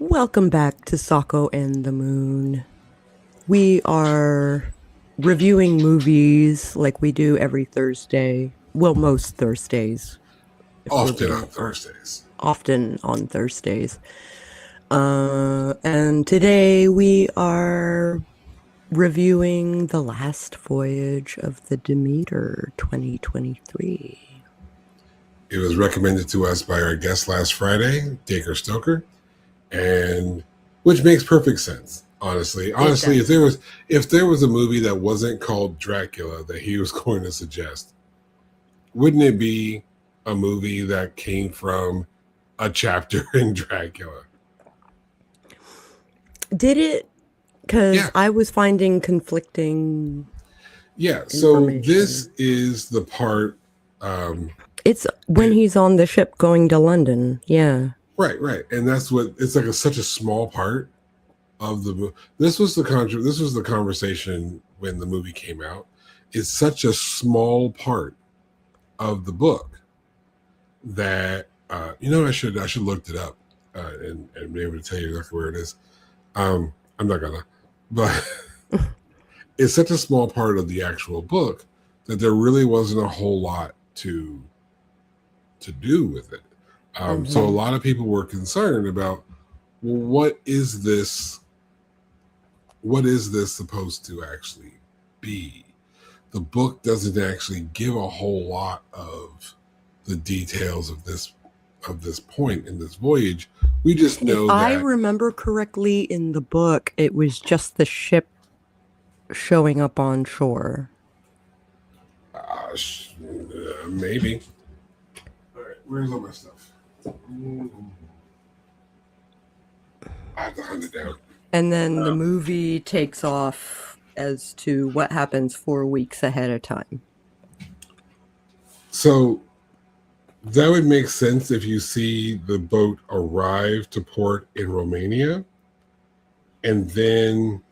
Welcome back to Sako and the Moon. We are reviewing movies like we do every Thursday. Well, most Thursdays. If we're Often being on Thursdays. often on Thursdays. And today we are reviewing The Last Voyage of the Demeter 2023. It was recommended to us by our guest last Friday, Dacre Stoker, and which makes perfect sense. Honestly, if there was a movie that wasn't called Dracula that he was going to suggest, wouldn't it be a movie that came from a chapter in Dracula? Did it? Because Yeah. I was finding conflicting Yeah. So this information. is the part. It's when he's on the ship going to London. Yeah. Right, and that's what it's like. Such a small part of the movie. This was the conversation when the movie came out. It's such a small part of the book that I should looked it up and be able to tell you exactly where it is. I'm not gonna, but it's such a small part of the actual book that there really wasn't a whole lot to do with it. So a lot of people were concerned about, well, what is this supposed to actually be? The book doesn't actually give a whole lot of the details of this point in this voyage. We just know if that I remember correctly, in the book, it was just the ship showing up on shore. Maybe. All right, where's all my stuff? I have to hunt it down. And then the movie takes off as to what happens 4 weeks ahead of time. So that would make sense if you see the boat arrive to port in Romania, and then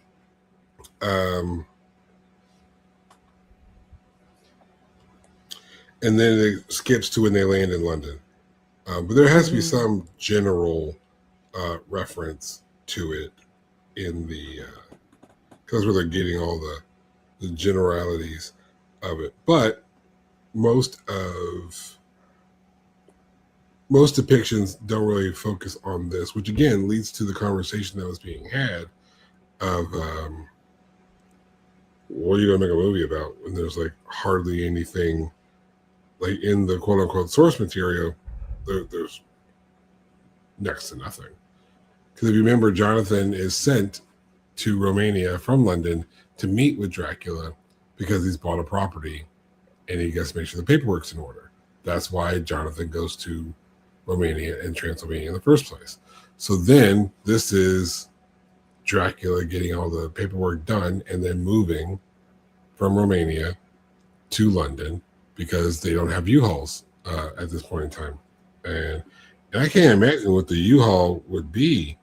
it skips to when they land in London. But there has to be some general reference to it in the because where they're getting all the generalities of it. But most depictions don't really focus on this, which again leads to the conversation that was being had of what are you going to make a movie about when there's like hardly anything like in the quote unquote source material. There's next to nothing. Because if you remember, Jonathan is sent to Romania from London to meet with Dracula because he's bought a property and he gets to make sure the paperwork's in order. That's why Jonathan goes to Romania and Transylvania in the first place. So then this is Dracula getting all the paperwork done and then moving from Romania to London because they don't have U-Hauls at this point in time. And I can't imagine what the U-Haul would be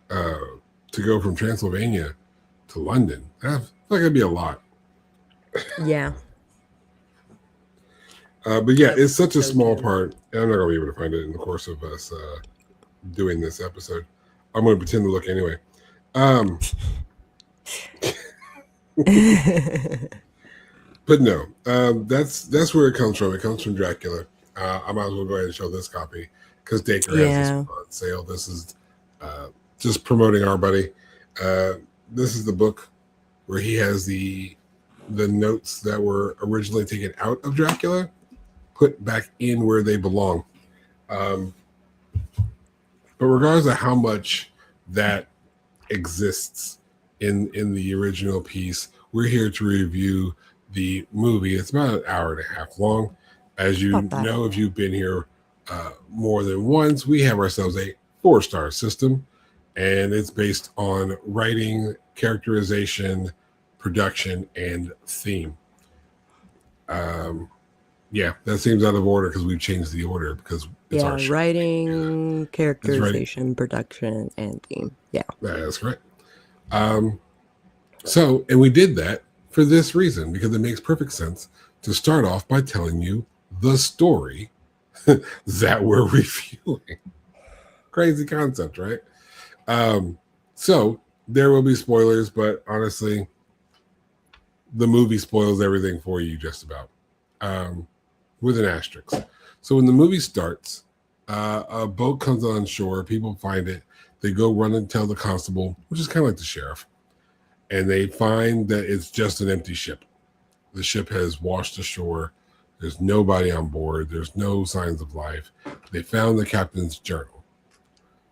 to go from Transylvania to London. I feel like it'd be a lot. Yeah. But yeah, it's such a small part. And I'm not going to be able to find it in the course of us doing this episode. I'm going to pretend to look anyway. But no, that's where it comes from. It comes from Dracula. I might as well go ahead and show this copy because Dacre has this on sale. This is just promoting our buddy. This is the book where he has the notes that were originally taken out of Dracula put back in where they belong. But regardless of how much that exists in the original piece, we're here to review the movie. It's about an hour and a half long. As you know, if you've been here more than once, we have ourselves a 4-star system, and it's based on writing, characterization, production, and theme. Yeah, that seems out of order because we've changed the order because it's our show. Writing, characterization, production, and theme. Yeah, that's correct. So, and we did that for this reason because it makes perfect sense to start off by telling you the story that we're reviewing. Crazy concept, right? So there will be spoilers, but honestly, the movie spoils everything for you just about, with an asterisk. So when the movie starts, a boat comes on shore. People find it. They go run and tell the constable, which is kind of like the sheriff, and they find that it's just an empty ship. The ship has washed ashore. There's nobody on board. There's no signs of life. They found the captain's journal.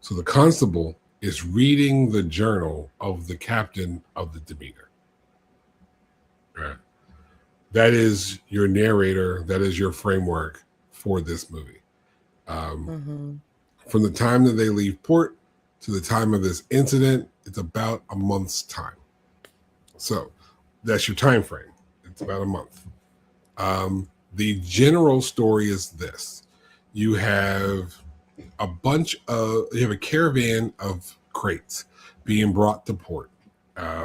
So the constable is reading the journal of the captain of the Demeter. Right. That is your narrator. That is your framework for this movie. From the time that they leave port to the time of this incident, it's about a month's time. So that's your time frame. It's about a month. The general story is this. You have a caravan of crates being brought to port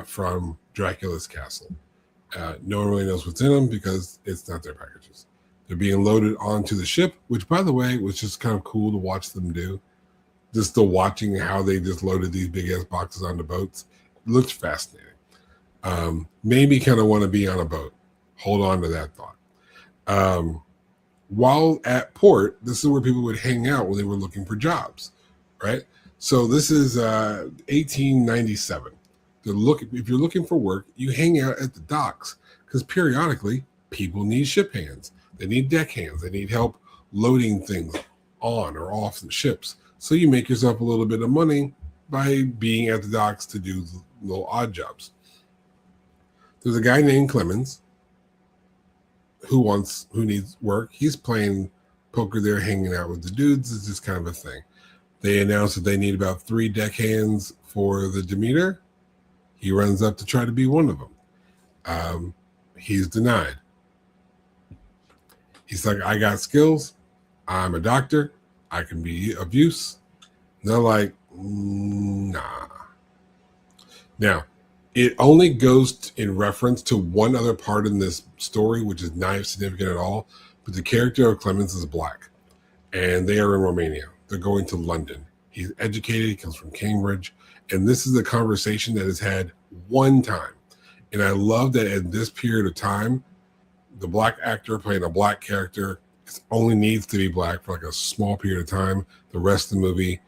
from Dracula's castle. No one really knows what's in them because it's not their packages. They're being loaded onto the ship, which, by the way, was just kind of cool to watch them do. Just the watching how they just loaded these big-ass boxes onto boats. It looks fascinating. Made me kind of want to be on a boat. Hold on to that thought. While at port, this is where people would hang out when they were looking for jobs, right? So this is 1897. If you're looking for work, you hang out at the docks because periodically people need ship hands. They need deck hands. They need help loading things on or off the ships. So you make yourself a little bit of money by being at the docks to do little odd jobs. There's a guy named Clemens who needs work. He's playing poker there, hanging out with the dudes. It's just kind of a thing. They announce that they need about 3 deckhands for the Demeter. He runs up to try to be one of them. He's denied. He's like, I got skills. I'm a doctor. I can be of use. And they're like, nah. Now, it only goes in reference to one other part in this story, which is not significant at all. But the character of Clemens is black, and they are in Romania. They're going to London. He's educated. He comes from Cambridge. And this is a conversation that is had one time. And I love that at this period of time, the black actor playing a black character only needs to be black for like a small period of time. The rest of the movie,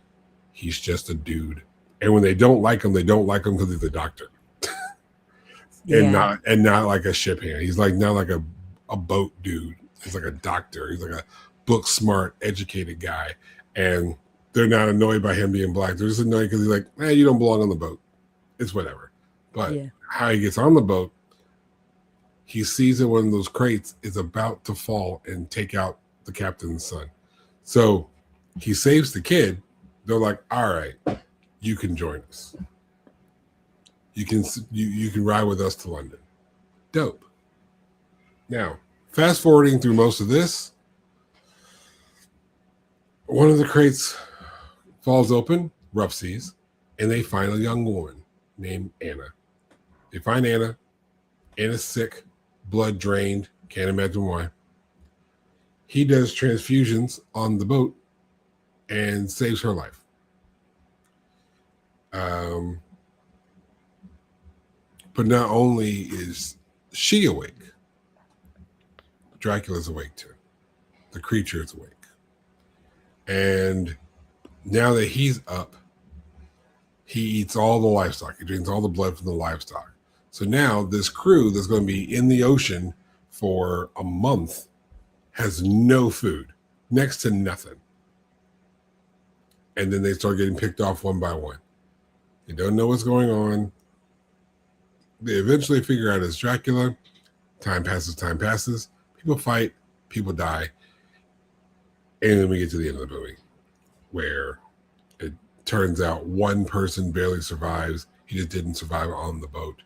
he's just a dude. And when they don't like him because he's a doctor. And not like a ship hand. He's like not like a boat dude. He's like a doctor. He's like a book smart, educated guy. And they're not annoyed by him being black. They're just annoyed because he's like, you don't belong on the boat. It's whatever. But how he gets on the boat, he sees that one of those crates is about to fall and take out the captain's son. So he saves the kid. They're like, all right, you can join us. You can ride with us to London. Dope. Now, fast forwarding through most of this, one of the crates falls open, rough seas, and they find a young woman named Anna. They find Anna. Anna's sick, blood drained, can't imagine why. He does transfusions on the boat and saves her life. But not only is she awake, Dracula's awake too. The creature is awake. And now that he's up, he eats all the livestock. He drinks all the blood from the livestock. So now this crew that's going to be in the ocean for a month has no food, next to nothing. And then they start getting picked off one by one. They don't know what's going on. They eventually figure out it's Dracula. Time passes. People fight. People die. And then we get to the end of the movie where it turns out one person barely survives. He just didn't survive on the boat.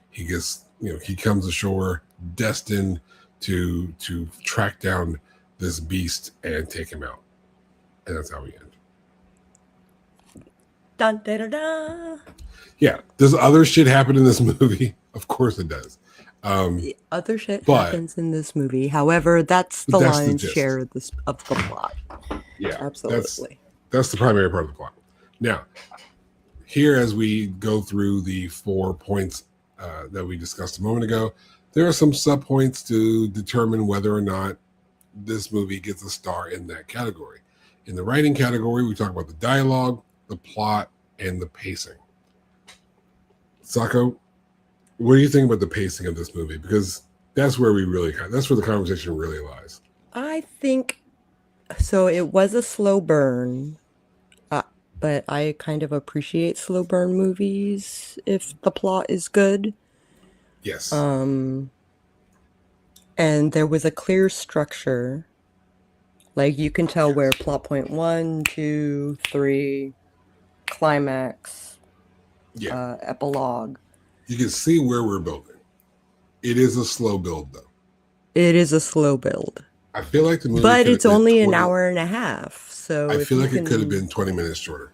He gets, he comes ashore destined to track down this beast and take him out. And that's how we end. Dun, da, da, da. Yeah. Does other shit happen in this movie? Of course it does. Other shit happens in this movie. However, that's the lion's share of the plot. Yeah, absolutely. That's the primary part of the plot. Now, here, as we go through the 4 points that we discussed a moment ago, there are some sub points to determine whether or not this movie gets a star in that category. In the writing category, we talk about the dialogue, the plot, and the pacing. Sako, what do you think about the pacing of this movie? Because that's where the conversation really lies. I think so. It was a slow burn, but I kind of appreciate slow burn movies if the plot is good. Yes. And there was a clear structure. Like you can tell where plot point 1, 2, 3, climax, epilogue. You can see where we're building. It is a slow build, though. It is a slow build. I feel like the movie, but it's only an hour and a half. So I feel like it could have been 20 minutes shorter.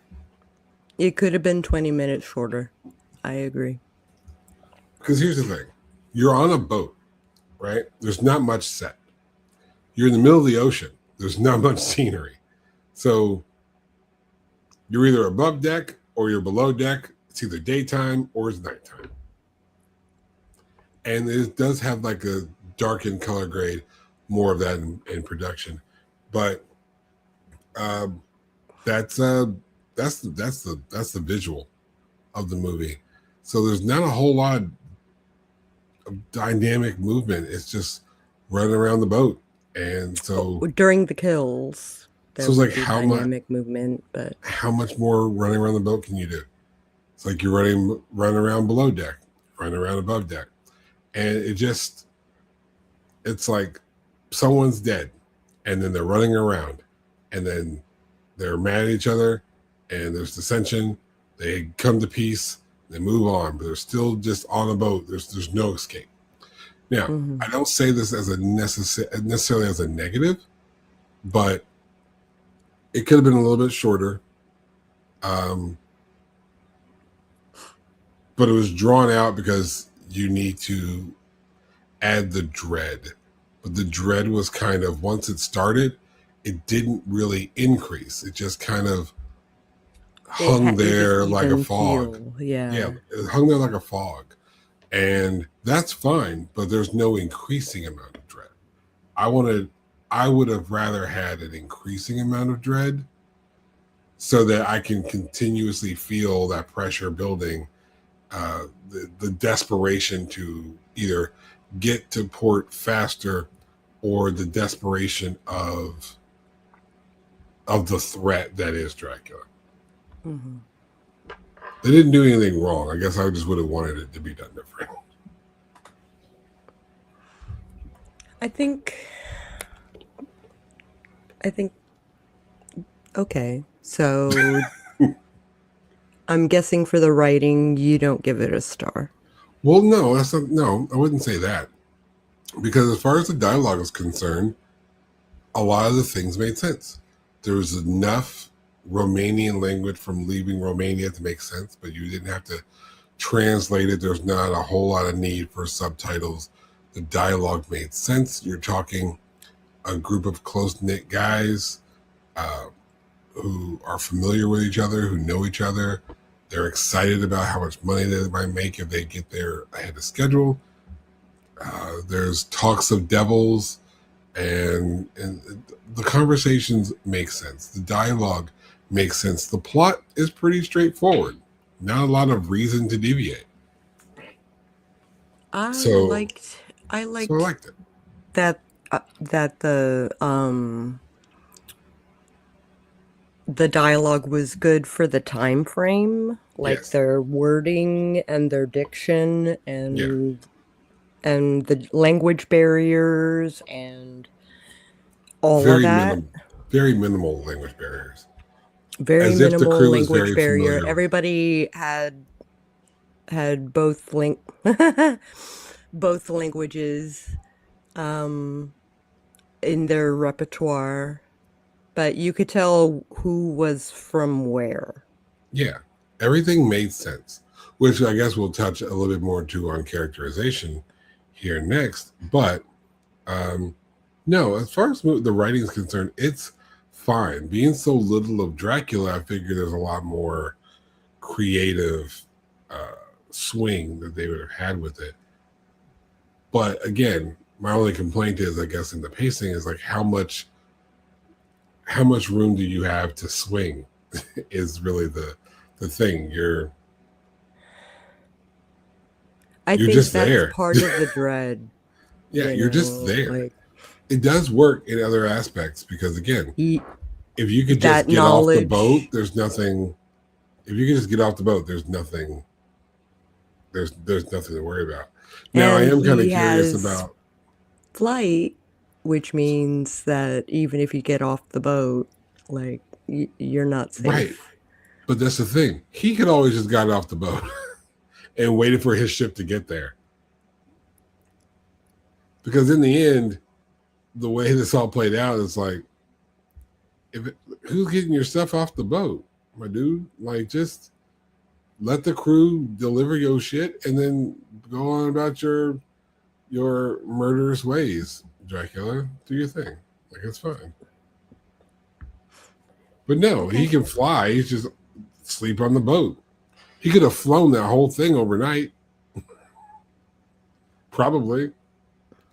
It could have been 20 minutes shorter. I agree. Because here's the thing. You're on a boat, right? There's not much set. You're in the middle of the ocean. There's not much scenery. So you're either above deck or you're below deck. It's either daytime or it's nighttime. And it does have like a darkened color grade, more of that in production. But that's the visual of the movie. So there's not a whole lot of dynamic movement. It's just running around the boat. And so during the kills, there was like how dynamic movement, but how much more running around the boat can you do? It's like you're running around below deck, running around above deck. And it's like someone's dead and then they're running around and then they're mad at each other and there's dissension. They come to peace, they move on, but they're still just on a boat. There's no escape. Now, I don't say this as necessarily as a negative, but it could have been a little bit shorter. But it was drawn out because you need to add the dread. But the dread was kind of, once it started, it didn't really increase. It just kind of hung there like a fog. Yeah, it hung there like a fog. And that's fine, but there's no increasing amount of dread. I would have rather had an increasing amount of dread so that I can continuously feel that pressure building, the desperation to either get to port faster or the desperation of the threat that is Dracula. Mm-hmm. They didn't do anything wrong. I guess I just would have wanted it to be done different. I think okay. So I'm guessing for the writing, you don't give it a star. Well, no, I wouldn't say that. Because as far as the dialogue is concerned, a lot of the things made sense. There was enough Romanian language from leaving Romania to make sense, but you didn't have to translate it. There's not a whole lot of need for subtitles. The dialogue made sense. You're talking a group of close-knit guys who are familiar with each other, who know each other. They're excited about how much money they might make if they get there ahead of schedule. There's talks of devils, and the conversations make sense. The dialogue makes sense. The plot is pretty straightforward. Not a lot of reason to deviate. I liked it. That the dialogue was good for the time frame, like their wording and their diction and the language barriers and all of that. Very minimal language barriers. Very minimal language barrier. Everybody had both both languages in their repertoire, but you could tell who was from where. Yeah, everything made sense, which I guess we'll touch a little bit more too on characterization here next. But no, as far as the writing is concerned, it's fine. Being so little of Dracula, I figure there's a lot more creative swing that they would have had with it. But again, my only complaint is, I guess, in the pacing is like how much room do you have to swing is really the thing. I You're think just that's there. part of the dread. Yeah, you're just there. Like, it does work in other aspects because again, if you could that just get off the knowledge- boat, there's nothing. If you could just get off the boat, there's nothing. There's nothing to worry about. Now I And am kind of he curious has about flight, which means that even if you get off the boat, like you're not safe. right. But that's the thing. He could always just got off the boat and waited for his ship to get there. Because in the end, the way this all played out is like, who's getting your stuff off the boat, my dude? Like, just let the crew deliver your shit and then go on about your murderous ways, Dracula. Do your thing. Like, it's fine. But no, he can fly. He's just sleep on the boat. He could have flown that whole thing overnight. Probably.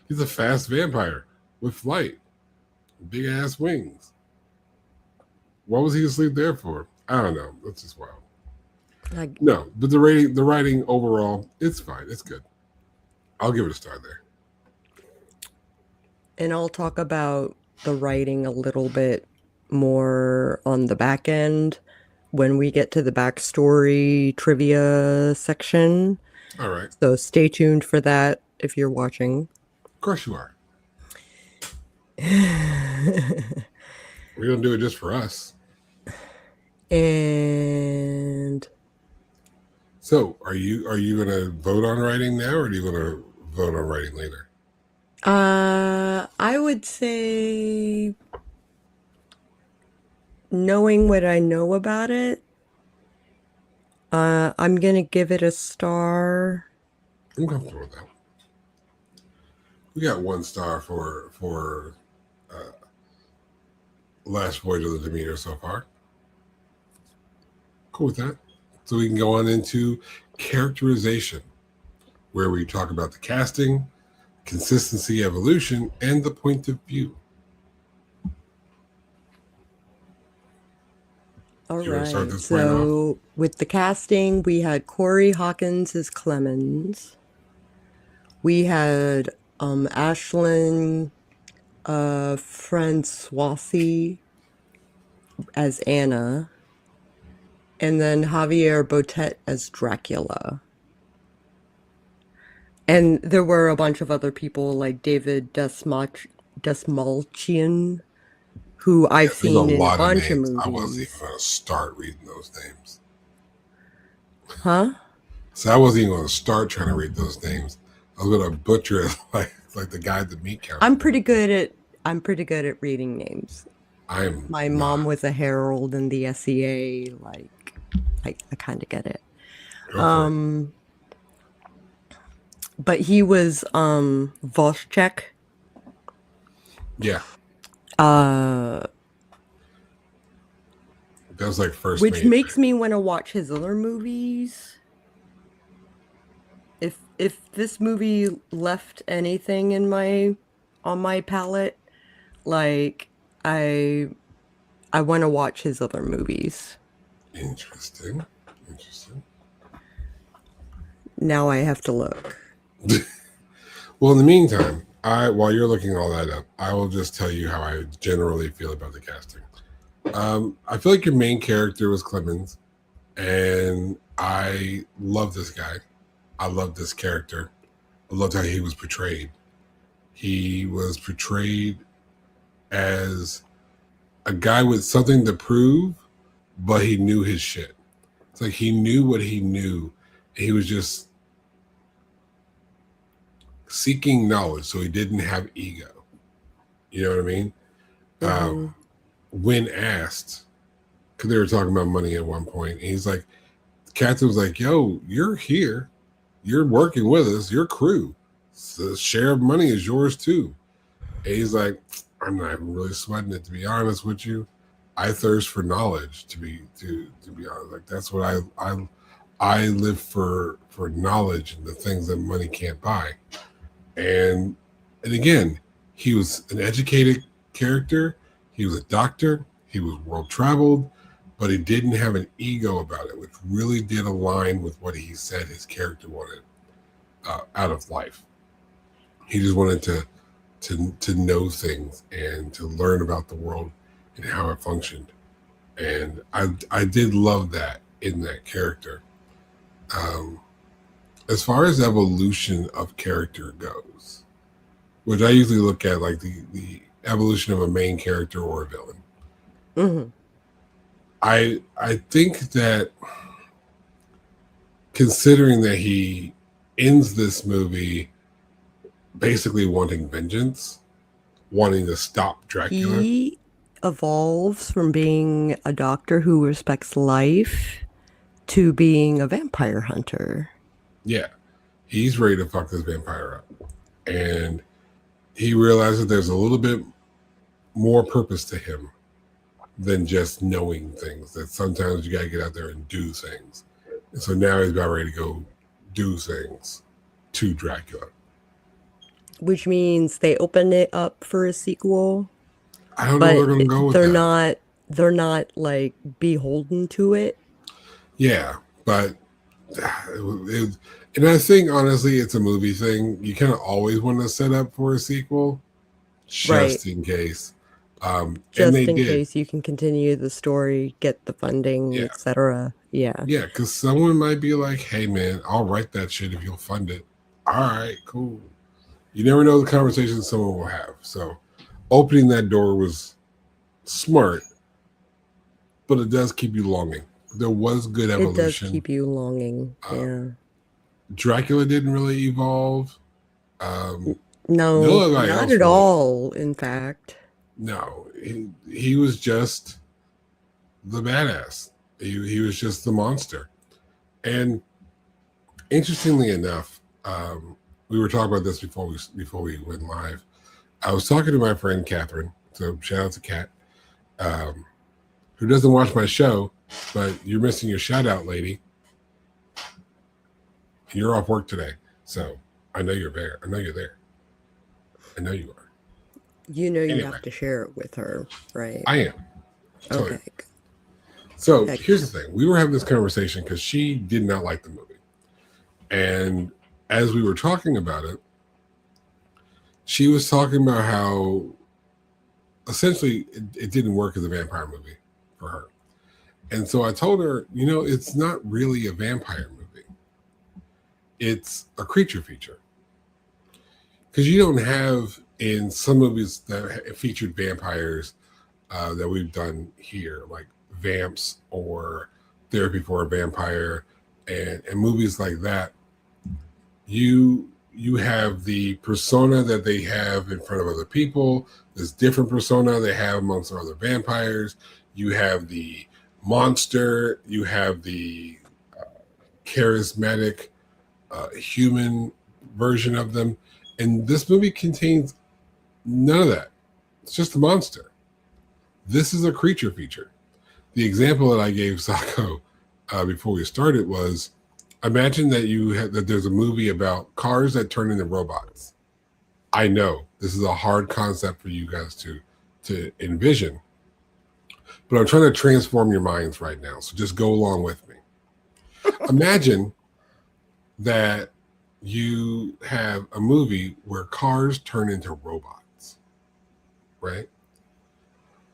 He's a fast vampire with flight. Big ass wings. What was he asleep there for? I don't know. That's just wild. No, but the writing overall, it's fine. It's good. I'll give it a star there. And I'll talk about the writing a little bit more on the back end when we get to the backstory trivia section. All right. So stay tuned for that if you're watching. Of course you are. We're gonna do it just for us. And so, are you gonna vote on writing now, or are you gonna vote on writing later? I would say, knowing what I know about it, I'm gonna give it a star. I'm comfortable with that. We got 1 star for Last Voyage of the Demeter so far. Cool with that. So we can go on into characterization, where we talk about the casting, consistency, evolution, and the point of view. All right. So with the casting, we had Corey Hawkins as Clemens. We had Ashlyn Francoisi as Anna, and then Javier Botet as Dracula. And there were a bunch of other people like David Desmalchian, who I've seen in a bunch of movies. I wasn't even going to start reading those names. Huh? So I wasn't even going to start trying to read those names. I was going to butcher it like the guy at the meat counter. I'm pretty good at reading names. My mom was a herald in the SEA. Like, I kind of get it. But he was Voschek. Yeah. That was like first. Which makes me want to watch his other movies. If this movie left anything on my palate, like I want to watch his other movies. Interesting. Now I have to look. Well, in the meantime, while you're looking all that up, I will just tell you how I generally feel about the casting. I feel like your main character was Clemens, and I love this guy. I love this character. I loved how he was portrayed. He was portrayed as a guy with something to prove, but he knew his shit. It's like he knew what he knew. He was just seeking knowledge, so he didn't have ego. You know what I mean? Mm-hmm. When asked, because they were talking about money at one point, and he's like, the captain was like, yo, you're here. You're working with us. Your crew. So the share of money is yours too. And he's like, I'm not even really sweating it, to be honest with you. I thirst for knowledge. To be honest, like that's what I live for knowledge and the things that money can't buy. And again, he was an educated character. He was a doctor. He was world traveled, but he didn't have an ego about it, which really did align with what he said his character wanted out of life. He just wanted to know things and to learn about the world and how it functioned. And I did love that in that character. As far as evolution of character goes, which I usually look at like the evolution of a main character or a villain. Mm-hmm. I think that considering that he ends this movie basically wanting vengeance, wanting to stop Dracula. He evolves from being a doctor who respects life to being a vampire hunter. Yeah, he's ready to fuck this vampire up. And he realizes there's a little bit more purpose to him than just knowing things, that sometimes you got to get out there and do things. And so now he's about ready to go do things to Dracula. Which means they open it up for a sequel. I don't know where they're going to go with that. They're not like beholden to it. Yeah, but and I think honestly it's a movie thing. You kind of always want to set up for a sequel just in case. Just in case you can continue the story, get the funding, etc. Yeah. Yeah, because someone might be like, hey man, I'll write that shit if you'll fund it. All right, cool. You never know the conversation someone will have. So opening that door was smart, but it does keep you longing. There was good evolution. It does keep you longing. Yeah. Dracula didn't really evolve. No, not at all, in fact. No, he was just the badass. He was just the monster. And interestingly enough, we were talking about this before we went live. I was talking to my friend Catherine, so shout out to Kat, who doesn't watch my show, but you're missing your shout out, lady. And you're off work today, so I know you're there. I know you're there. I know you are. You know you have to share it with her, right? I am. Okay. So here's the thing. We were having this conversation because she did not like the movie. And as we were talking about it, she was talking about how essentially it didn't work as a vampire movie for her. And so I told her, it's not really a vampire movie. It's a creature feature. Because you don't have in some movies that featured vampires that we've done here, like Vamps or Therapy for a Vampire and movies like that, you have the persona that they have in front of other people. This different persona they have amongst other vampires. You have the monster. You have the charismatic human version of them. And this movie contains none of that. It's just a monster. This is a creature feature. The example that I gave Sako before we started was, imagine that there's a movie about cars that turn into robots. I know this is a hard concept for you guys to envision, but I'm trying to transform your minds right now. So just go along with me. Imagine that you have a movie where cars turn into robots, right?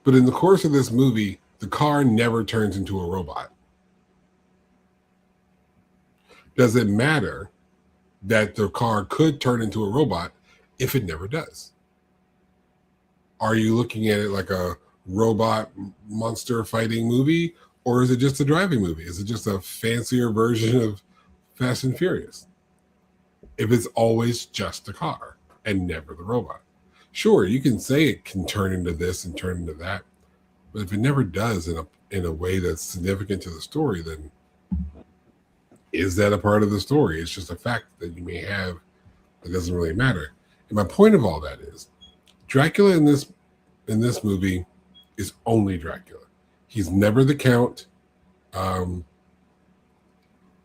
But in the course of this movie, the car never turns into a robot. Does it matter that the car could turn into a robot if it never does? Are you looking at it like a robot monster fighting movie, or is it just a driving movie? Is it just a fancier version of Fast and Furious? If it's always just a car and never the robot. Sure, you can say it can turn into this and turn into that, but if it never does in a way that's significant to the story, then is that a part of the story? It's just a fact that you may have that doesn't really matter. And my point of all that is, Dracula in this movie is only Dracula. He's never the Count.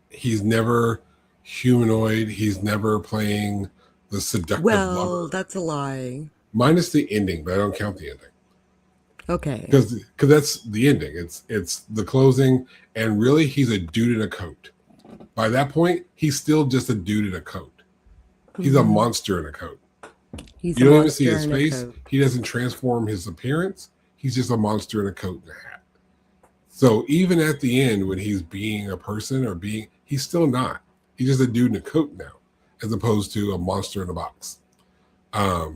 He's never humanoid. He's never playing the seductive Well, lover. that's a lie. Minus the ending, but I don't count the ending. Okay. Because that's the ending. It's the closing, and really he's a dude in a coat. By that point, he's still just a dude in a coat. He's a monster in a coat. He's You a don't even see monster his in a face. coat. He doesn't transform his appearance. He's just a monster in a coat and a hat. So even at the end, when he's being a person he's still not. He's just a dude in a coat now, as opposed to a monster in a box. But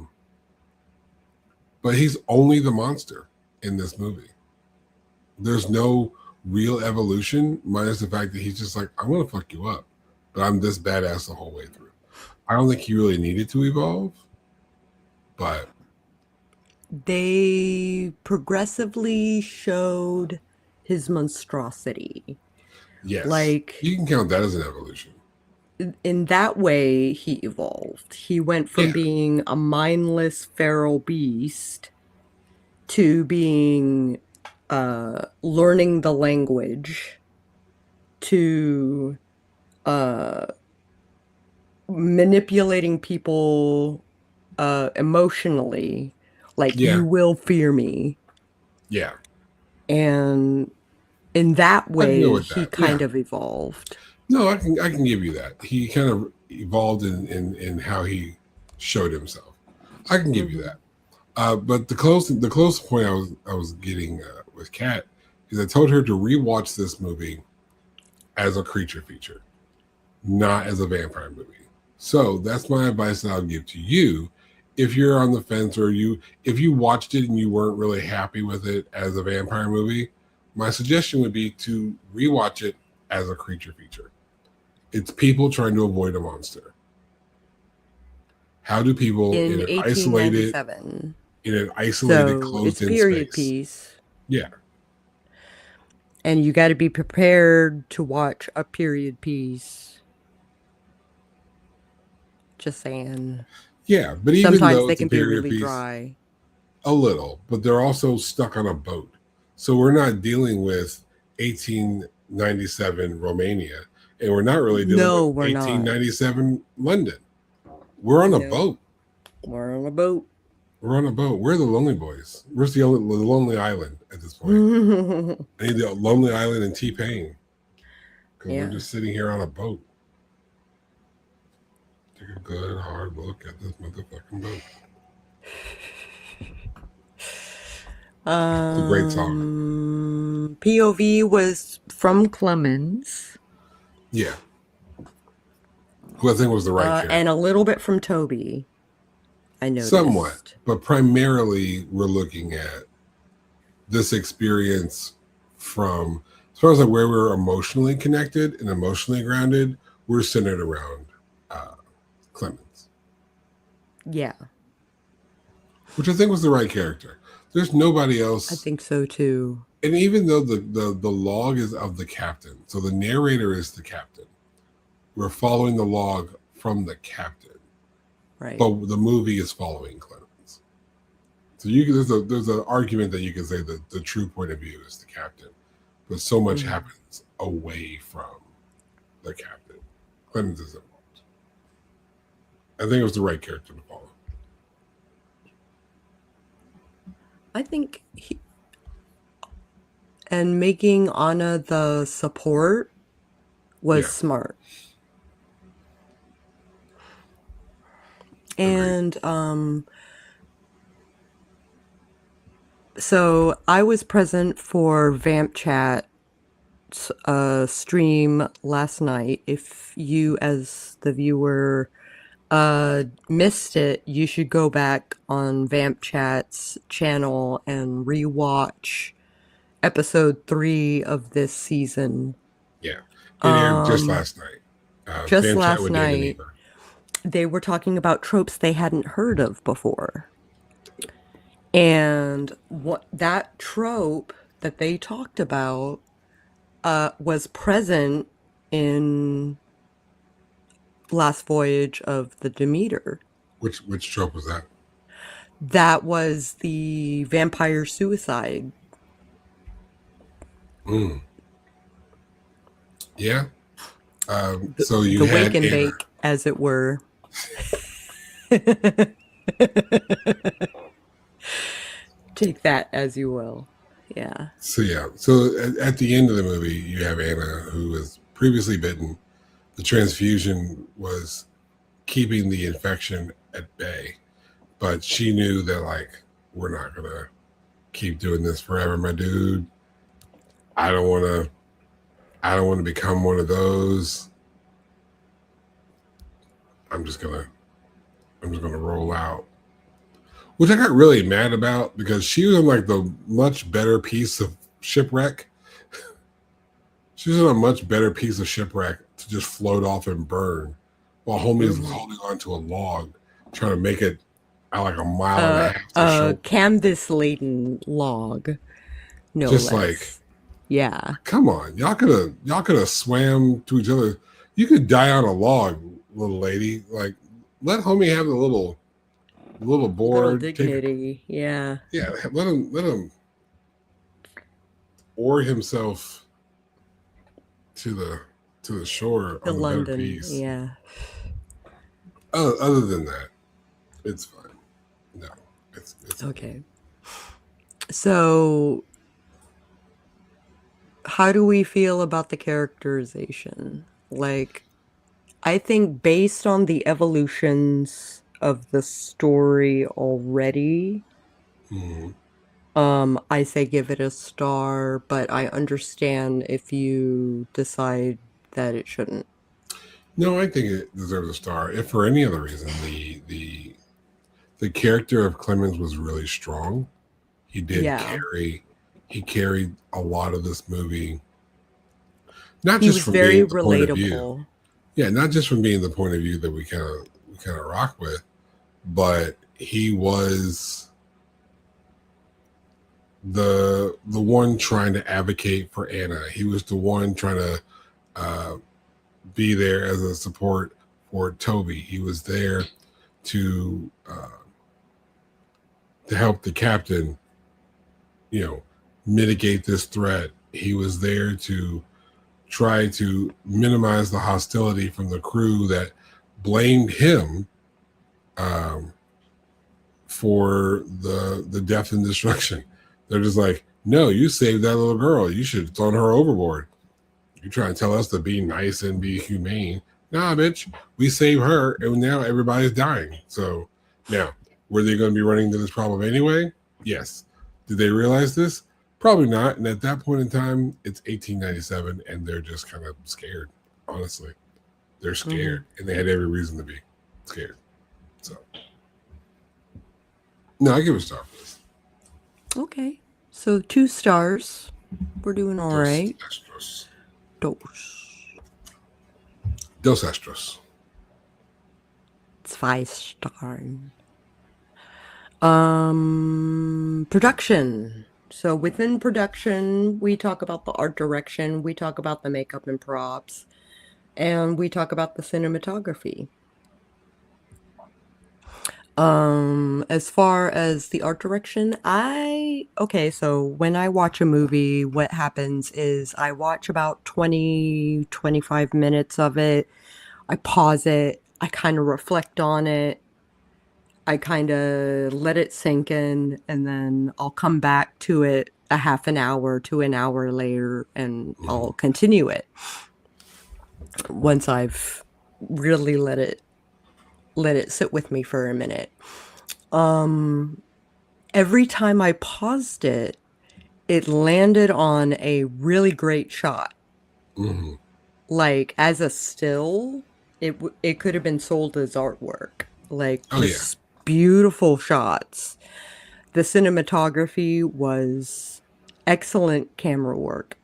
he's only the monster in this movie. There's no real evolution, minus the fact that he's just like, I'm gonna fuck you up, but I'm this badass the whole way through. I don't think he really needed to evolve, but they progressively showed his monstrosity. yes, Like, you can count that as an evolution. in that way, he evolved. He went from being a mindless feral beast to being learning the language to manipulating people emotionally, like, you will fear me. Yeah. And in that way, he that. kind of evolved. No, I can give you that. He kind of evolved in how he showed himself. I can give you that. But the closest point I was getting with Kat is I told her to rewatch this movie as a creature feature, not as a vampire movie. So that's my advice that I'll give to you. If you're on the fence, or if you watched it and you weren't really happy with it as a vampire movie, my suggestion would be to rewatch it as a creature feature. It's people trying to avoid a monster. How do people in in an isolated, 1897. So closed-in period space? piece. Yeah. And you got to be prepared to watch a period piece. Just saying. Yeah, but even sometimes though they it's a can be period really piece, dry. a little, but they're also stuck on a boat. So we're not dealing with 1897 Romania, and we're not really dealing with 1897 London. We're on a boat. We're on a boat. We're on a boat. We're the Lonely Boys. Where's the lonely island at this point? I need the Lonely Island and T-Pain. Because we're just sitting here on a boat. Take a good hard look at this motherfucking boat. It's a great song. POV was from Clemens. Yeah. Who I think was the right character. And a little bit from Toby. I noticed. Somewhat. But primarily, we're looking at this experience from, as far as like where we're emotionally connected and emotionally grounded, we're centered around Clemens. Yeah. Which I think was the right character. There's nobody else. I think so too. And even though the log is of the captain, so the narrator is the captain, we're following the log from the captain. Right. But the movie is following Clemens. So there's an argument that you can say that the true point of view is the captain, but so much happens away from the captain. Clemens is involved. I think it was the right character to follow. I think and making Anna the support was smart. And so I was present for Vamp Chat stream last night. If you, as the viewer, missed it, you should go back on Vamp Chat's channel and rewatch episode 3 of this season. Yeah, it aired just last night. Just last night, they were talking about tropes they hadn't heard of before. And what that trope that they talked about was present in Last Voyage of the Demeter. Which trope was that? That was the vampire suicide. Mm. Yeah. So you The wake had and Anna. bake, as it were. Take that as you will. Yeah. So yeah. So at the end of the movie, you have Anna, who was previously bitten. The transfusion was keeping the infection at bay, but she knew that like we're not gonna keep doing this forever, my dude. I don't want to. I don't want to become one of those. I'm just gonna. I'm just gonna roll out. Which I got really mad about because she was on like the much better piece of shipwreck. She was on a much better piece of shipwreck to just float off and burn, while homies was holding onto a log, trying to make it out like a mile and a half to shore. Canvas-laden log, no Just like, less. Yeah. come on, y'all could have swam to each other. You could die on a log, little lady. Like, let homie have the little Little board. dignity. Yeah. Yeah, let him oar himself to the shore To on the better London. piece. Yeah. Other than that, it's fine. No, it's Okay. So, how do we feel about the characterization? Like, I think based on the evolutions of the story already, Mhm. I say give it a star, but I understand if you decide that it shouldn't. No, I think it deserves a star. If for any other reason, the character of Clemens was really strong. He did Yeah. carry. He carried a lot of this movie, not He just was from very being the point of view. relatable. Yeah, not just from being the point of view that we kind of rock with, but he was the one trying to advocate for Anna. He was the one trying to uh, be there as a support for Toby. He was there to help the captain, mitigate this threat. He was there to try to minimize the hostility from the crew that blamed him um, for the death and destruction. They're just like, no, you saved that little girl. You should have thrown her overboard. You trying to tell us to be nice and be humane. Nah, bitch, we saved her, and now everybody's dying. So now, were they going to be running into this problem anyway? Yes. Did they realize this? Probably not. And at that point in time, it's 1897, and they're just kind of scared. Honestly, they're scared, and they had every reason to be scared. So, no, I give a star for this. Okay. So 2 stars. We're doing all right. Astros. Dos. Dos Astros. It's 5 star. Production. So within production, we talk about the art direction, we talk about the makeup and props, and we talk about the cinematography. As far as the art direction, so when I watch a movie, what happens is I watch about 20, 25 minutes of it. I pause it. I kind of reflect on it. I kind of let it sink in, and then I'll come back to it a half an hour to an hour later, and I'll continue it once I've really let it sit with me for a minute. Every time I paused it, it landed on a really great shot. Mm-hmm. Like as a still, it could have been sold as artwork. Like just beautiful shots. The cinematography was excellent camera work.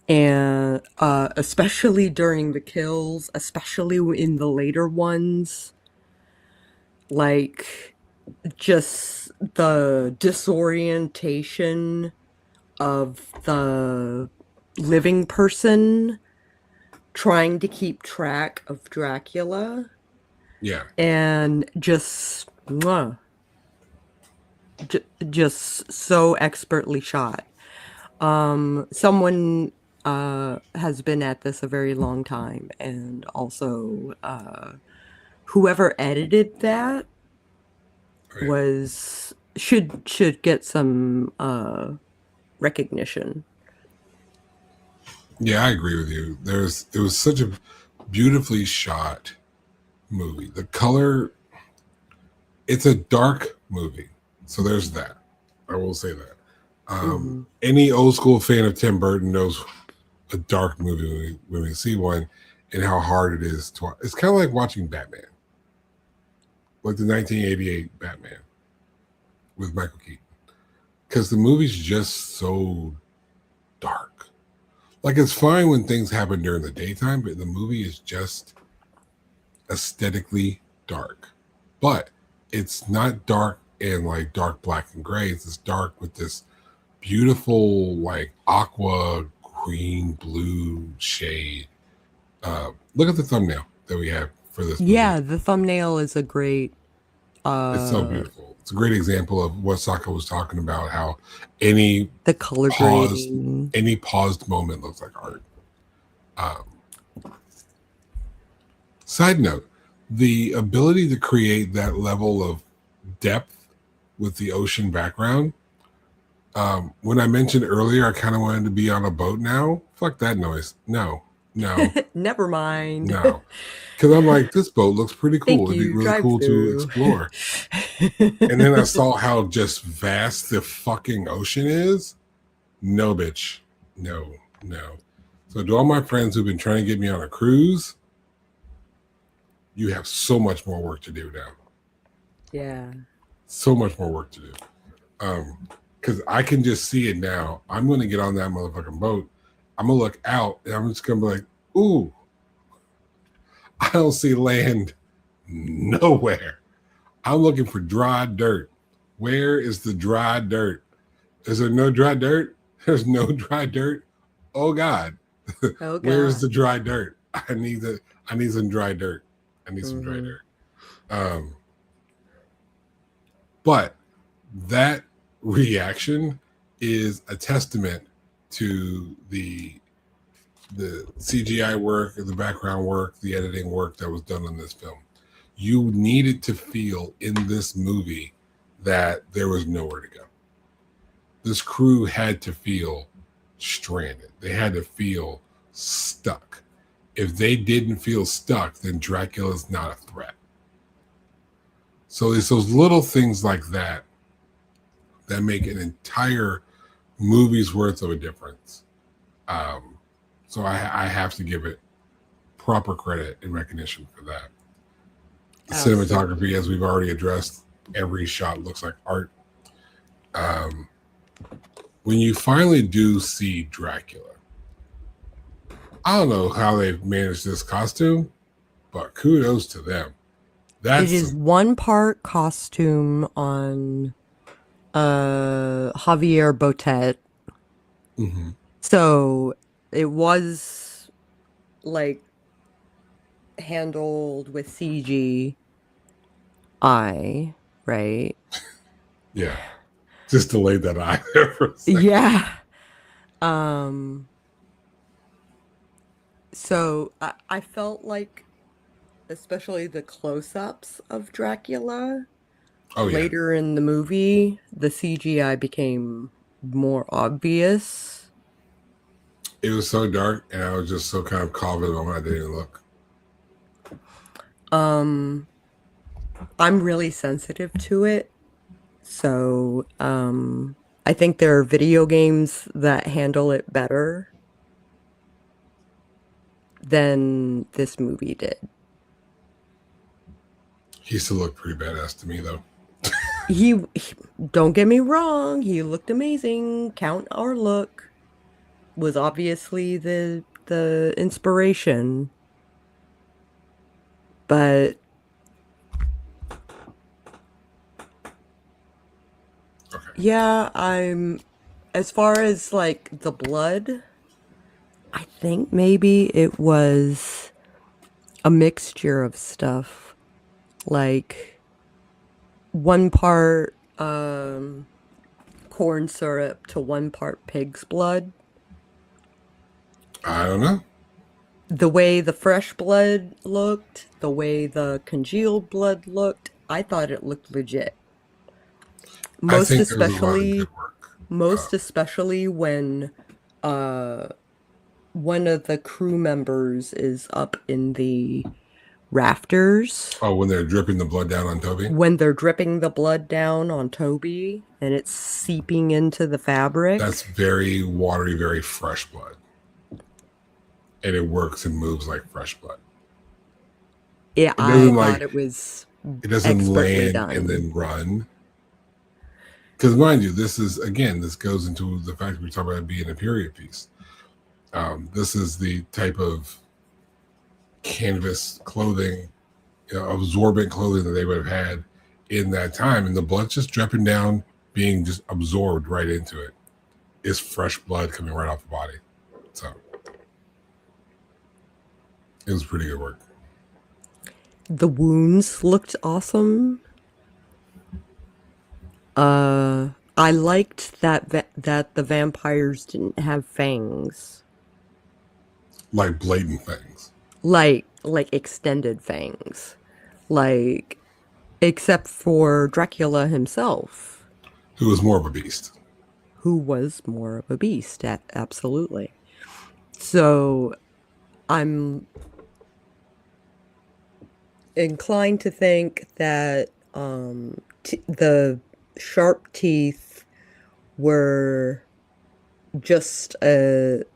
And especially during the kills, especially in the later ones, like just the disorientation of the living person trying to keep track of Dracula. Yeah. And just so expertly shot. Someone has been at this a very long time, and also whoever edited that Oh, yeah. was should get some recognition. Yeah, I agree with you. It was such a beautifully shot movie. The color, it's a dark movie. So there's that. I will say that. Hmm. Any old school fan of Tim Burton knows a dark movie when we see one and how hard it is to watch. It's kind of like watching Batman, like the 1988 Batman with Michael Keaton, because the movie's just so dark. Like it's fine when things happen during the daytime, but the movie is just aesthetically dark. But it's not dark and like dark black and gray. It's dark with this beautiful like aqua green blue shade. Look at the thumbnail that we have for this movie. Yeah, the thumbnail is a great It's so uh beautiful. It's a great example of what Sako was talking about. How any the color paused grading. any paused moment looks like art. Um, Side note: the ability to create that level of depth with the ocean background. When I mentioned earlier, I kind of wanted to be on a boat now. Fuck that noise. No, no, Never mind. no. Because I'm like, this boat looks pretty Thank cool. It'd be you, really drive cool to through. explore. And then I saw how just vast the fucking ocean is. No, bitch. No, no. So, to all my friends who've been trying to get me on a cruise, you have so much more work to do now. Yeah. So much more work to do. Because I can just see it now. I'm going to get on that motherfucking boat. I'm going to look out and I'm just going to be like, ooh, I don't see land nowhere. I'm looking for dry dirt. Where is the dry dirt? Is there no dry dirt? There's no dry dirt. Oh God. Oh Where's God. the dry dirt? I need some dry dirt. I need some dry Hmm. dirt. But that reaction is a testament to the CGI work, the background work, the editing work that was done on this film. You needed to feel in this movie that there was nowhere to go. This crew had to feel stranded. They had to feel stuck. If they didn't feel stuck, then Dracula's not a threat. So it's those little things like that that make an entire movie's worth of a difference. So I have to give it proper credit and recognition for that. The cinematography, as we've already addressed, every shot looks like art. When you finally do see Dracula, I don't know how they've managed this costume, but kudos to them. It is one part costume on Javier Botet. Mhm. So it was like handled with CGI, right? Yeah, just delayed that eye there for a second. Yeah. Um so I felt like especially the close-ups of Dracula Oh yeah, later in the movie, the CGI became more obvious. it was so dark, and I was just so kind of caught in the moment I didn't even look. Um, I'm really sensitive to it, so I think there are video games that handle it better than this movie did. He still looked pretty badass to me, though. He don't get me wrong, he looked amazing. Count our look was obviously the inspiration, but Okay. yeah, I'm as far as like the blood, I think maybe it was a mixture of stuff. Like one part corn syrup to 1 part pig's blood. I don't know. The way the fresh blood looked, the way the congealed blood looked, I thought it looked legit. I Most think there was a lot of good especially, work. most especially when uh one of the crew members is up in the rafters Oh, when they're dripping the blood down on Toby? when they're dripping the blood down on Toby and it's seeping into the That's fabric. very watery, very fresh blood. And it works and moves like fresh blood. Yeah, It doesn't I like thought it was it doesn't expertly land and done. then run. Because mind you, this goes into the fact that we talk about it being a period piece. This is the type of canvas clothing, absorbent clothing that they would have had in that time, and the blood just dripping down, being just absorbed right into it. Is fresh blood coming right off the body. So it was pretty good work. The wounds looked awesome. I liked that the vampires didn't have fangs. Like blatant things. Like extended fangs. Like except for Dracula himself, Who was more of a beast. who was more of a beast, absolutely. So I'm inclined to think that the sharp teeth were just it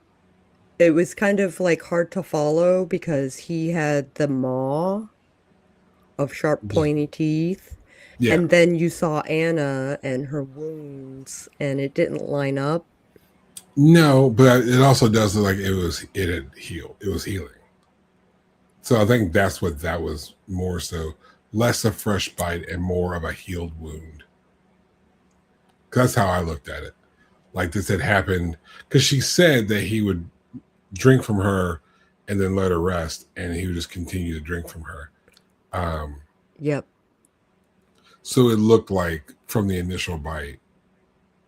was kind of like hard to follow because he had the maw of sharp pointy teeth, Yeah. and then you saw Anna and her wounds and it didn't line up. No, but it also does look like it had healed. It was healing. So I think that's what that was more so. Less a fresh bite and more of a healed wound. That's how I looked at it. Like this had happened because she said that he would drink from her and then let her rest, and he would just continue to drink from her. Yep. So it looked like from the initial bite,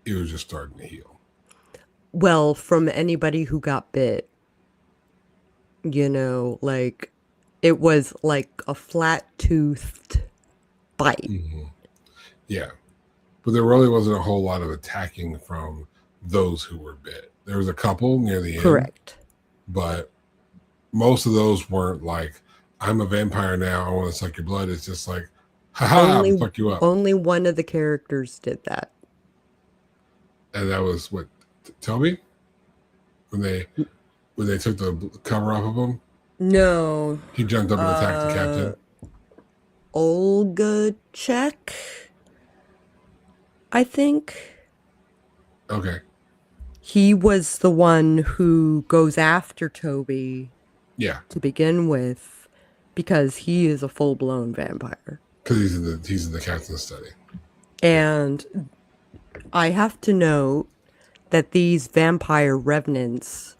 it was just starting to heal. Well, from anybody who got bit, like it was like a flat-toothed bite. Mm-hmm. Yeah. But there really wasn't a whole lot of attacking from those who were bit. There was a couple near the end. Correct. But most of those weren't like, I'm a vampire now, I want to suck your blood. It's just like, haha, I'll fuck you up. Only one of the characters did that. And that was what, Toby? When they took the cover off of him? No. He jumped up and attacked the captain. Olga Check, I think. Okay. He was the one who goes after Toby. Yeah. To begin with, because he is a full-blown vampire. Because he's in the captain's study. And I have to note that these vampire revenants,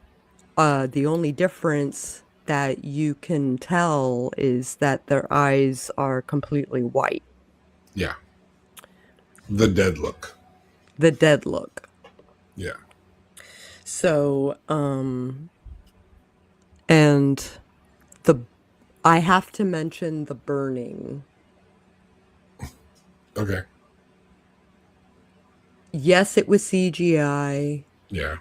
the only difference that you can tell is that their eyes are completely white. Yeah. The dead look. The dead look. Yeah. So, and I have to mention the burning. Okay. Yes, it was CGI. Yeah.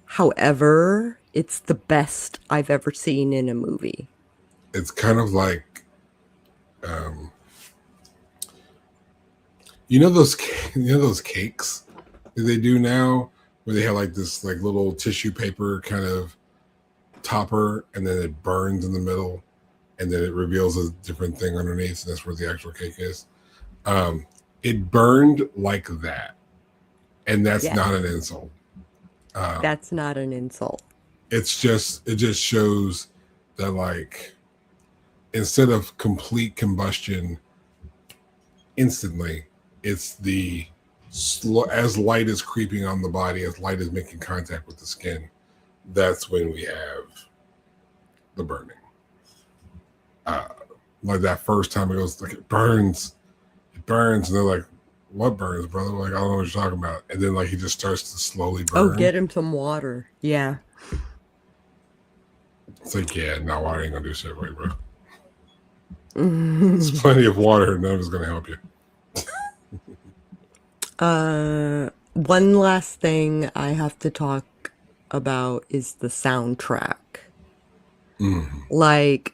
However, it's the best I've ever seen in a movie. It's kind of like, those cakes that they do now, where they have like this like little tissue paper kind of topper, and then it burns in the middle, and then it reveals a different thing underneath, and that's where the actual cake is. It burned like that, and that's not an insult. That's not an insult. It just shows that, like, instead of complete combustion instantly, it's the as light is creeping on the body, as light is making contact with the skin. That's when we have the burning. Like that first time it goes, like it burns, and they're like, what burns, brother? Like, I don't know what you're talking about. And then, like, he just starts to slowly Oh, burn. get him some water. Yeah. It's like, yeah, no, water ain't gonna do shit for you, bro. There's plenty of water. None of it's gonna help you. One last thing I have to talk about is the soundtrack. Like,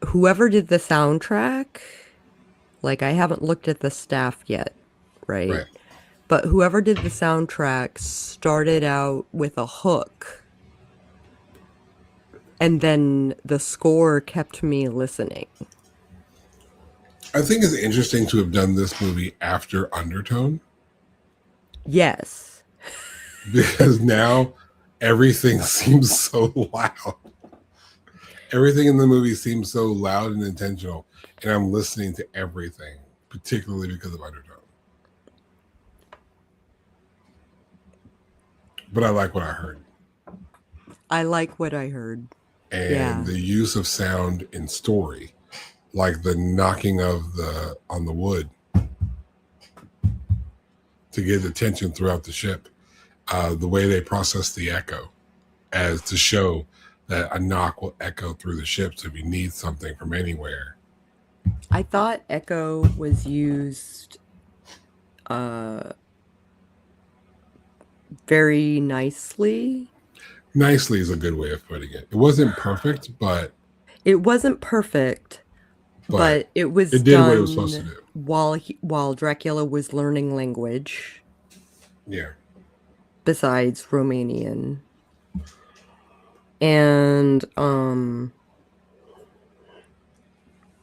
whoever did the soundtrack, like, I haven't looked at the staff yet, right? But whoever did the soundtrack started out with a hook, and then the score kept me listening. I think it's interesting to have done this movie after Undertone. Yes. Because now everything seems so loud. Everything in the movie seems so loud and intentional. And I'm listening to everything, particularly because of Undertone. But I like what I heard. I like what I heard. And the use of sound in story, like the knocking of on the wood to get attention throughout the ship, the way they process the echo as to show that a knock will echo through the ship. So if you need something from anywhere. I thought echo was used very nicely. Nicely is a good way of putting it. It wasn't perfect, but it wasn't perfect, but it was it did done what it was supposed to do while Dracula was learning language. Yeah. Besides Romanian. And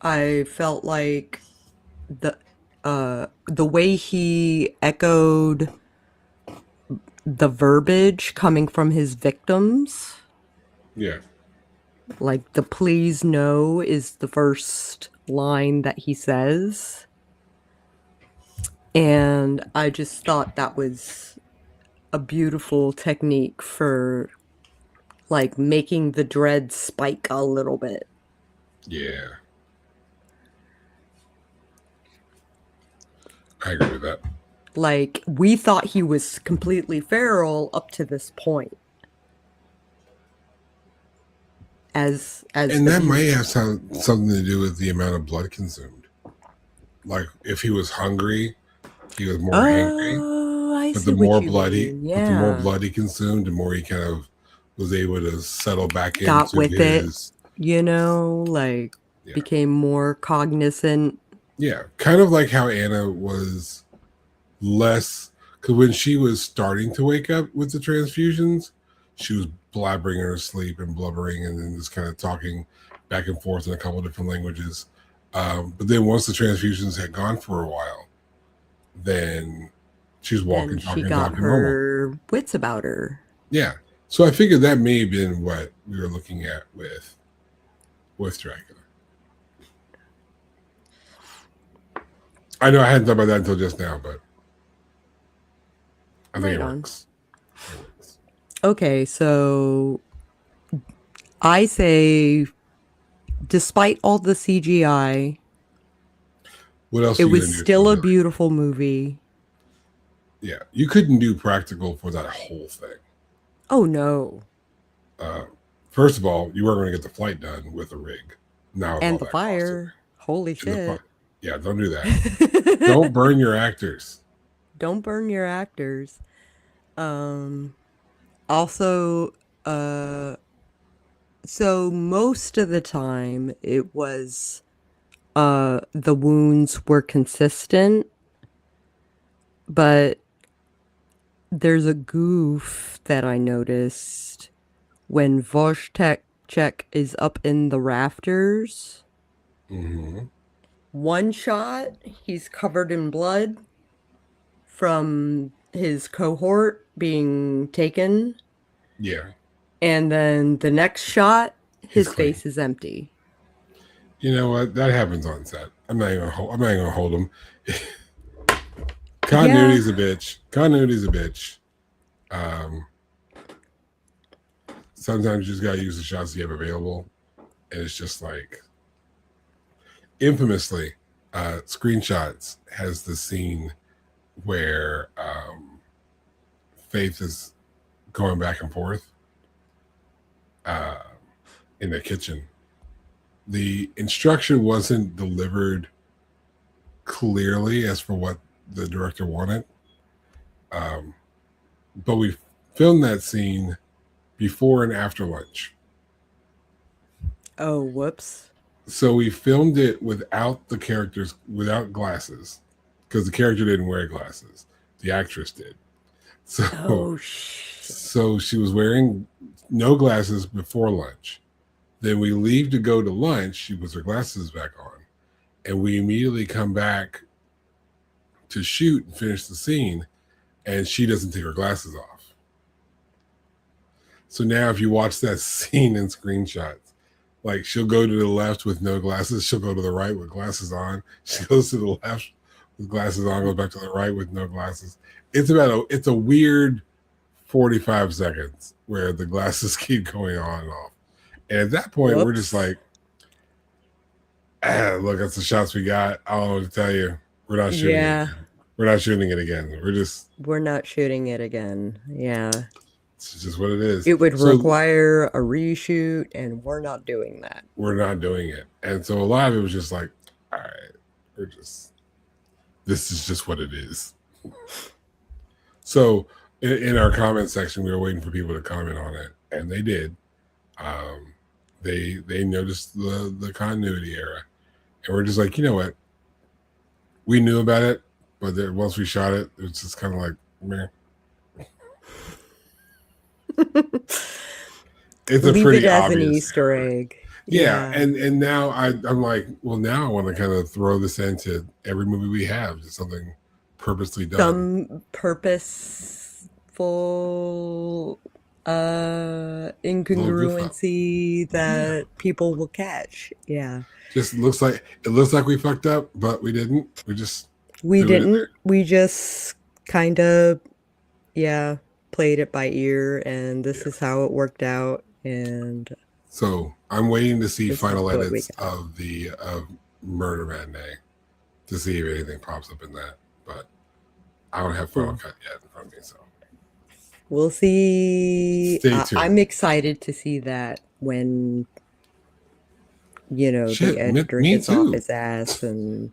I felt like the way he echoed the verbiage coming from his victims. Yeah. Like the please no is the first line that he says. And I just thought that was a beautiful technique for like making the dread spike a little bit. Yeah. I agree with that. Like, we thought he was completely feral up to this point. And that might have something to do with the amount of blood consumed. Like, if he was hungry, he was more hangry. But the more blood he consumed, the more he kind of was able to settle back got into with his, it, became more cognizant. Yeah, kind of like how Anna was less, because when she was starting to wake up with the transfusions, she was blabbering in her sleep and blubbering and then just kind of talking back and forth in a couple of different languages. But then once the transfusions had gone for a while, then she's walking, talking, she got talking her normal. wits about her. Yeah. So I figured that may have been what we were looking at with Dracula. I know I hadn't thought about that until just now, but I think it works. Okay, so I say, despite all the CGI, what else? It was still a beautiful movie. Yeah, you couldn't do practical for that whole thing. Oh no! First of all, you weren't going to get the flight done with a rig. Now and the fire. Holy shit! Yeah, don't do that. Don't burn your actors. Don't burn your actors. Also, so most of the time it was the wounds were consistent, but there's a goof that I noticed when Wojtek is up in the rafters. Mm-hmm. One shot, he's covered in blood from his cohort being taken. Yeah. And then the next shot, his face is empty. You know what? That happens on set. I'm not even gonna hold him. Continuity's a bitch. Continuity's a bitch. Sometimes you just gotta use the shots you have available, and it's just like, infamously, Screenshots has the scene where Faith is going back and forth uh, in the kitchen. The instruction wasn't delivered clearly as for what the director wanted, but we filmed that scene before and after lunch. Oh, whoops. So we filmed it without the characters, without glasses, because the character didn't wear glasses. The actress did. So, Oh, shit. so she was wearing no glasses before lunch. Then we leave to go to lunch. She puts her glasses back on, and we immediately come back to shoot and finish the scene, and she doesn't take her glasses off. So now, if you watch that scene in screenshots, like she'll go to the left with no glasses, she'll go to the right with glasses on. She goes to the left with glasses on, goes back to the right with no glasses. It's a weird 45 seconds where the glasses keep going on and off. And at that point, we're just like, look, that's the shots we got. I don't know what to tell you. We're not shooting it again. We're not shooting it again. We're not shooting it again. Yeah. It's just what it is. It would require a reshoot, and we're not doing that. We're not doing it. And so a lot of it was just like, all right, this is just what it is. So in our comment section, we were waiting for people to comment on it, and they did. They noticed the continuity error, and we're just like, you know what? We knew about it, but once we shot it, it was just kind of like, meh. It's Leave a pretty it as obvious an Easter egg. Yeah, and now I'm like, well, now I want to kind of throw this into every movie we have, just something purposely done. Some purposeful incongruency that people will catch. Yeah. It looks like we fucked up, but we didn't. We didn't. We just kind of played it by ear, and this is how it worked out. And so I'm waiting to see final edits of Murder Matinee to see if anything pops up in that, but I don't have final cut yet in front of me, so we'll see. Stay tuned. I'm excited to see that when the editor gets off his ass and.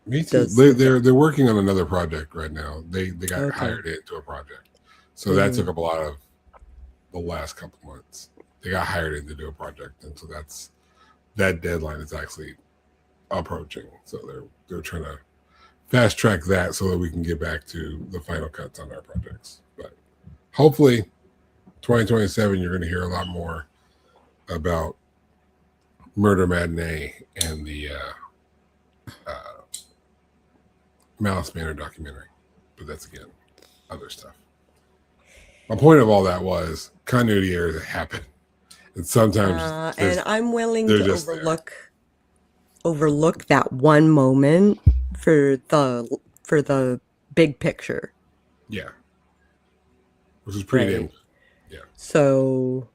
Me too. They're working on another project right now. They got hired into a project, so that took up a lot of the last couple months. They got hired in to do a project, and so that deadline is actually approaching. So they're trying to fast track that so that we can get back to the final cuts on our projects. But hopefully, 2027, you're going to hear a lot more about Murder Matinee and the Malice Manor documentary, but that's again other stuff. My point of all that was continuity errors happen, and sometimes and I'm willing to overlook that one moment for the big picture. Yeah, which is pretty damn. Yeah. So,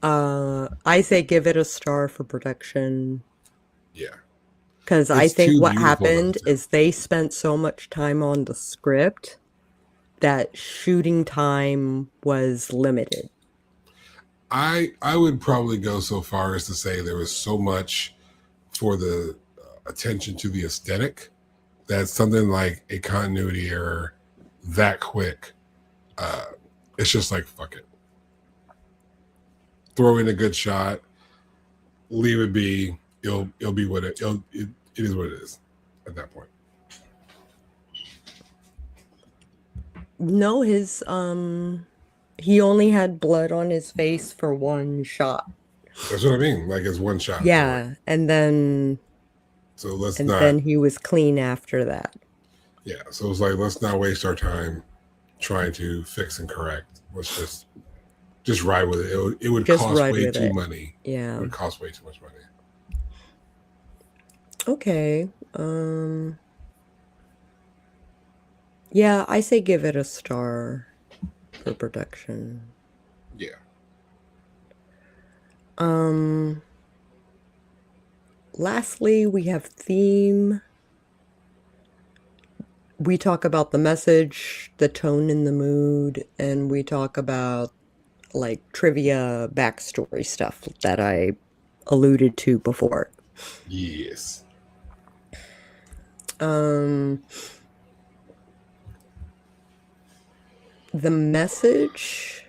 I say give it a star for production. Yeah. Because I think what happened is they spent so much time on the script that shooting time was limited. I would probably go so far as to say there was so much for the attention to the aesthetic that something like a continuity error that quick, it's just like, fuck it. Throw in a good shot, leave it be. It'll be what it is what it is at that point. No, his he only had blood on his face for one shot. That's what I mean. Like it's one shot. Yeah, right? And then then he was clean after that. Yeah, so it's like let's not waste our time trying to fix and correct. Let's just ride with it. It would cost way too money. Yeah, it would cost way too much money. Okay. Yeah, I say give it a star for production. Yeah. Lastly, we have theme. We talk about the message, the tone and the mood, and we talk about like trivia backstory stuff that I alluded to before. Yes. Um, the message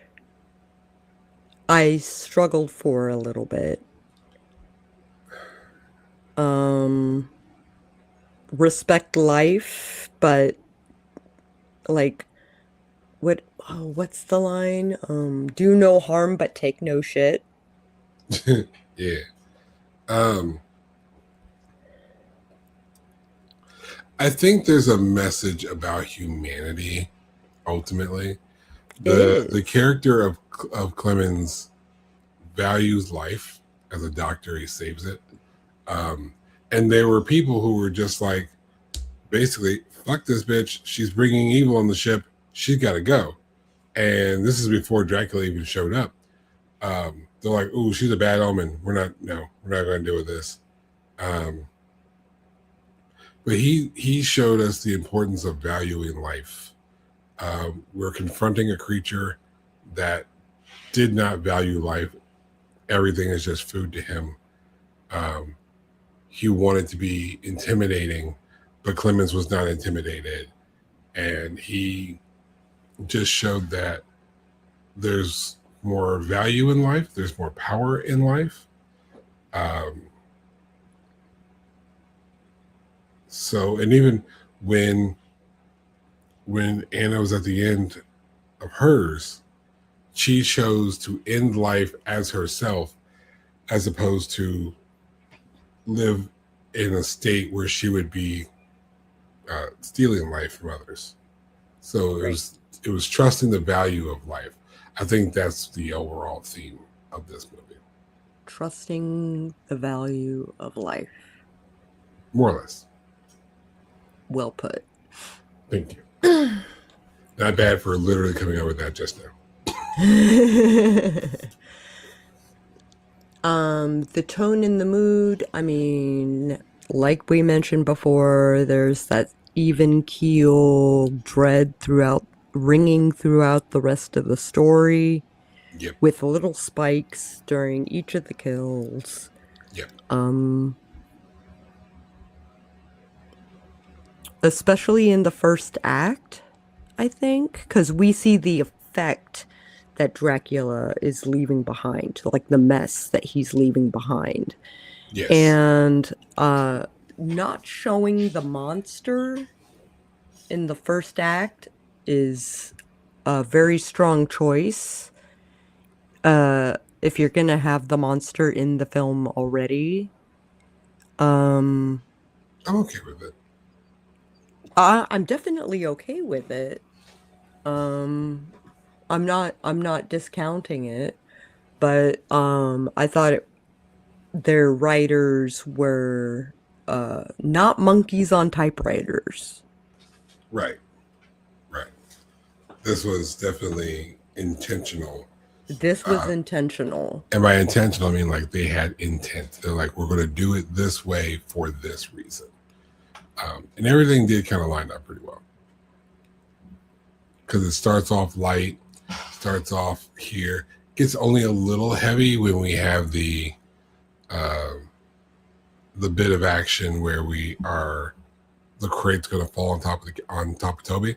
I struggled for a little bit. Um, respect life, but like what's the line? Do no harm but take no shit. Yeah. Um, I think there's a message about humanity ultimately. It The is. character of Clemens values life. As a doctor, he saves it. Um, and there were people who were just like, basically, fuck this bitch. She's bringing evil on the ship. She's got to go. And this is before Dracula even showed up. They're like, "Ooh, she's a bad omen. We're not going to deal with this." Um, but he showed us the importance of valuing life. We're confronting a creature that did not value life. Everything is just food to him. Um, he wanted to be intimidating, but Clemens was not intimidated, and he just showed that there's more value in life. There's more power in life. Um, so, and even when Anna was at the end of hers, she chose to end life as herself, as opposed to live in a state where she would be stealing life from others. So Right. it was trusting the value of life. I think that's the overall theme of this movie, Trusting the value of life. more or less. Well put. Thank you. Not bad for literally coming up with that just now. The tone and the mood, I mean, like we mentioned before, there's that even keel dread throughout, ringing throughout the rest of the story, Yep. with little spikes during each of the kills. Yep. Um, especially in the first act, I think, because we see the effect that Dracula is leaving behind, like the mess that he's leaving behind. Yes. And not showing the monster in the first act is a very strong choice. If you're gonna have the monster in the film already, um, I'm okay with it. I'm definitely okay with it. Um, I'm not discounting it, but I thought their writers were not monkeys on typewriters. Right. Right. This was definitely intentional. This was Uh, intentional. and by intentional, I mean like they had intent. They're like, we're going to do it this way for this reason. And everything did kind of line up pretty well. Because it starts off light, starts off here, gets only a little heavy when we have uh, the bit of action where the crate's going to fall on top of Toby.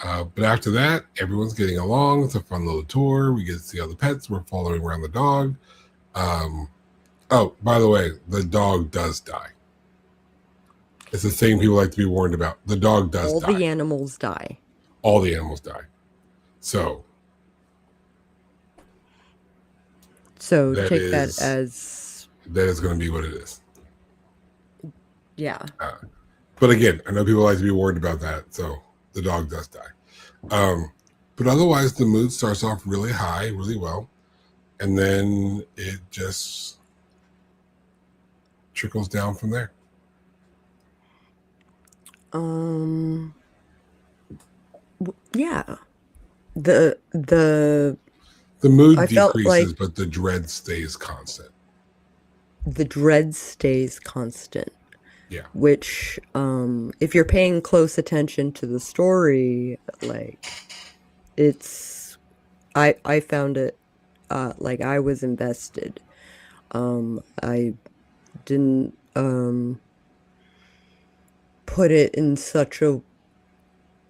But after that, everyone's getting along. It's a fun little tour. We get to see all the pets. We're following around the dog. Oh, by the way, the dog does die. It's the thing people like to be warned about. The dog does All die. the animals die. All the animals die. So So that take that is as, going to be what it is. yeah. But again, I know people like to be warned about that. So the dog does die. But otherwise, the mood starts off really high, really well. And then it just trickles down from there. Um, yeah. The The mood I felt decreases, like but the dread stays constant. the dread stays constant. Yeah. Which, if you're paying close attention to the story, like it's, I found it, like I was invested. I didn't put it in such a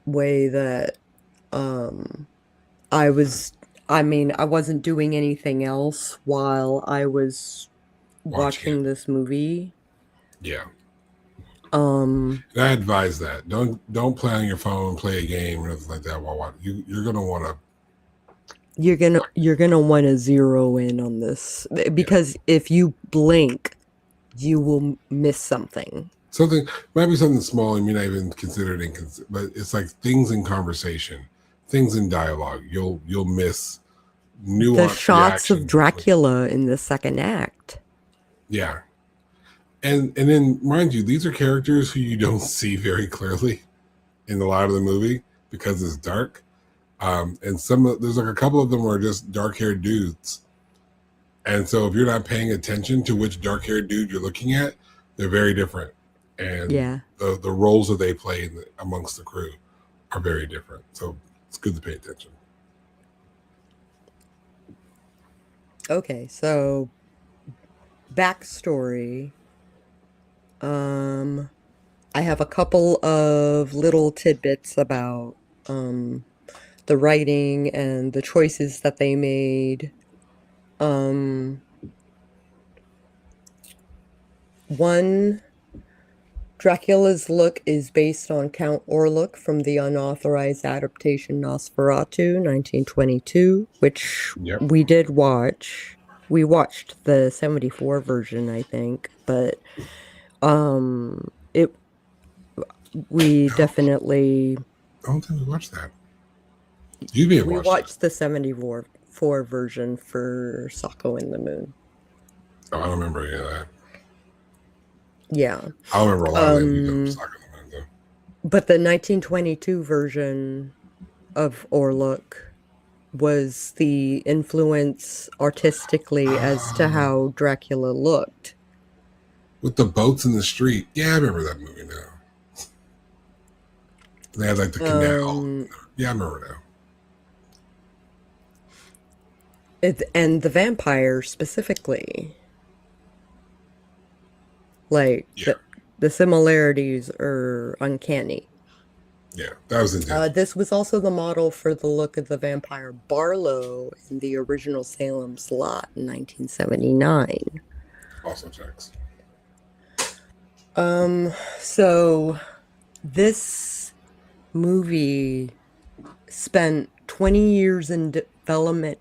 way that um I was, I mean, I wasn't doing anything else while I was Watching it. watching this movie. Yeah. Um, And I advise that. Don't play on your phone, play a game or anything like that while watching. You're gonna want to. you're gonna want to zero in on this Yeah. because if you blink, you will miss something. Something might be something small and you may not even consider it but it's like things in conversation, things in dialogue. You'll miss The nuanced shots of reactions. Dracula in the second act. Yeah. And then mind you, these are characters who you don't see very clearly in a lot of the movie because it's dark. And there's like a couple of them are just dark-haired dudes. And so if you're not paying attention to which dark-haired dude you're looking at, they're very different. And Yeah. the roles that they play amongst the crew are very different. So it's good to pay attention. Okay, so backstory. I have a couple of little tidbits about the writing and the choices that they made. One, Dracula's look is based on Count Orlok from the unauthorized adaptation Nosferatu, 1922, which Yep. we did watch. We watched the 74 version, I think, but it we definitely I don't think we watched that. You may have we watched watched the 74 version for Sako in the Moon. Oh, I don't remember any of that. Yeah. I don't remember a lot of that. But the 1922 version of Orlok was the influence artistically as to how Dracula looked. With the boats in the street. Yeah, I remember that movie now. They had like the canal. Yeah, I remember now. And the vampire specifically. Like, Yeah. the similarities are uncanny. Yeah, that was intense. This was also the model for the look of the vampire Barlow in the original Salem's Lot in 1979. Also checks. So this movie spent 20 years in development.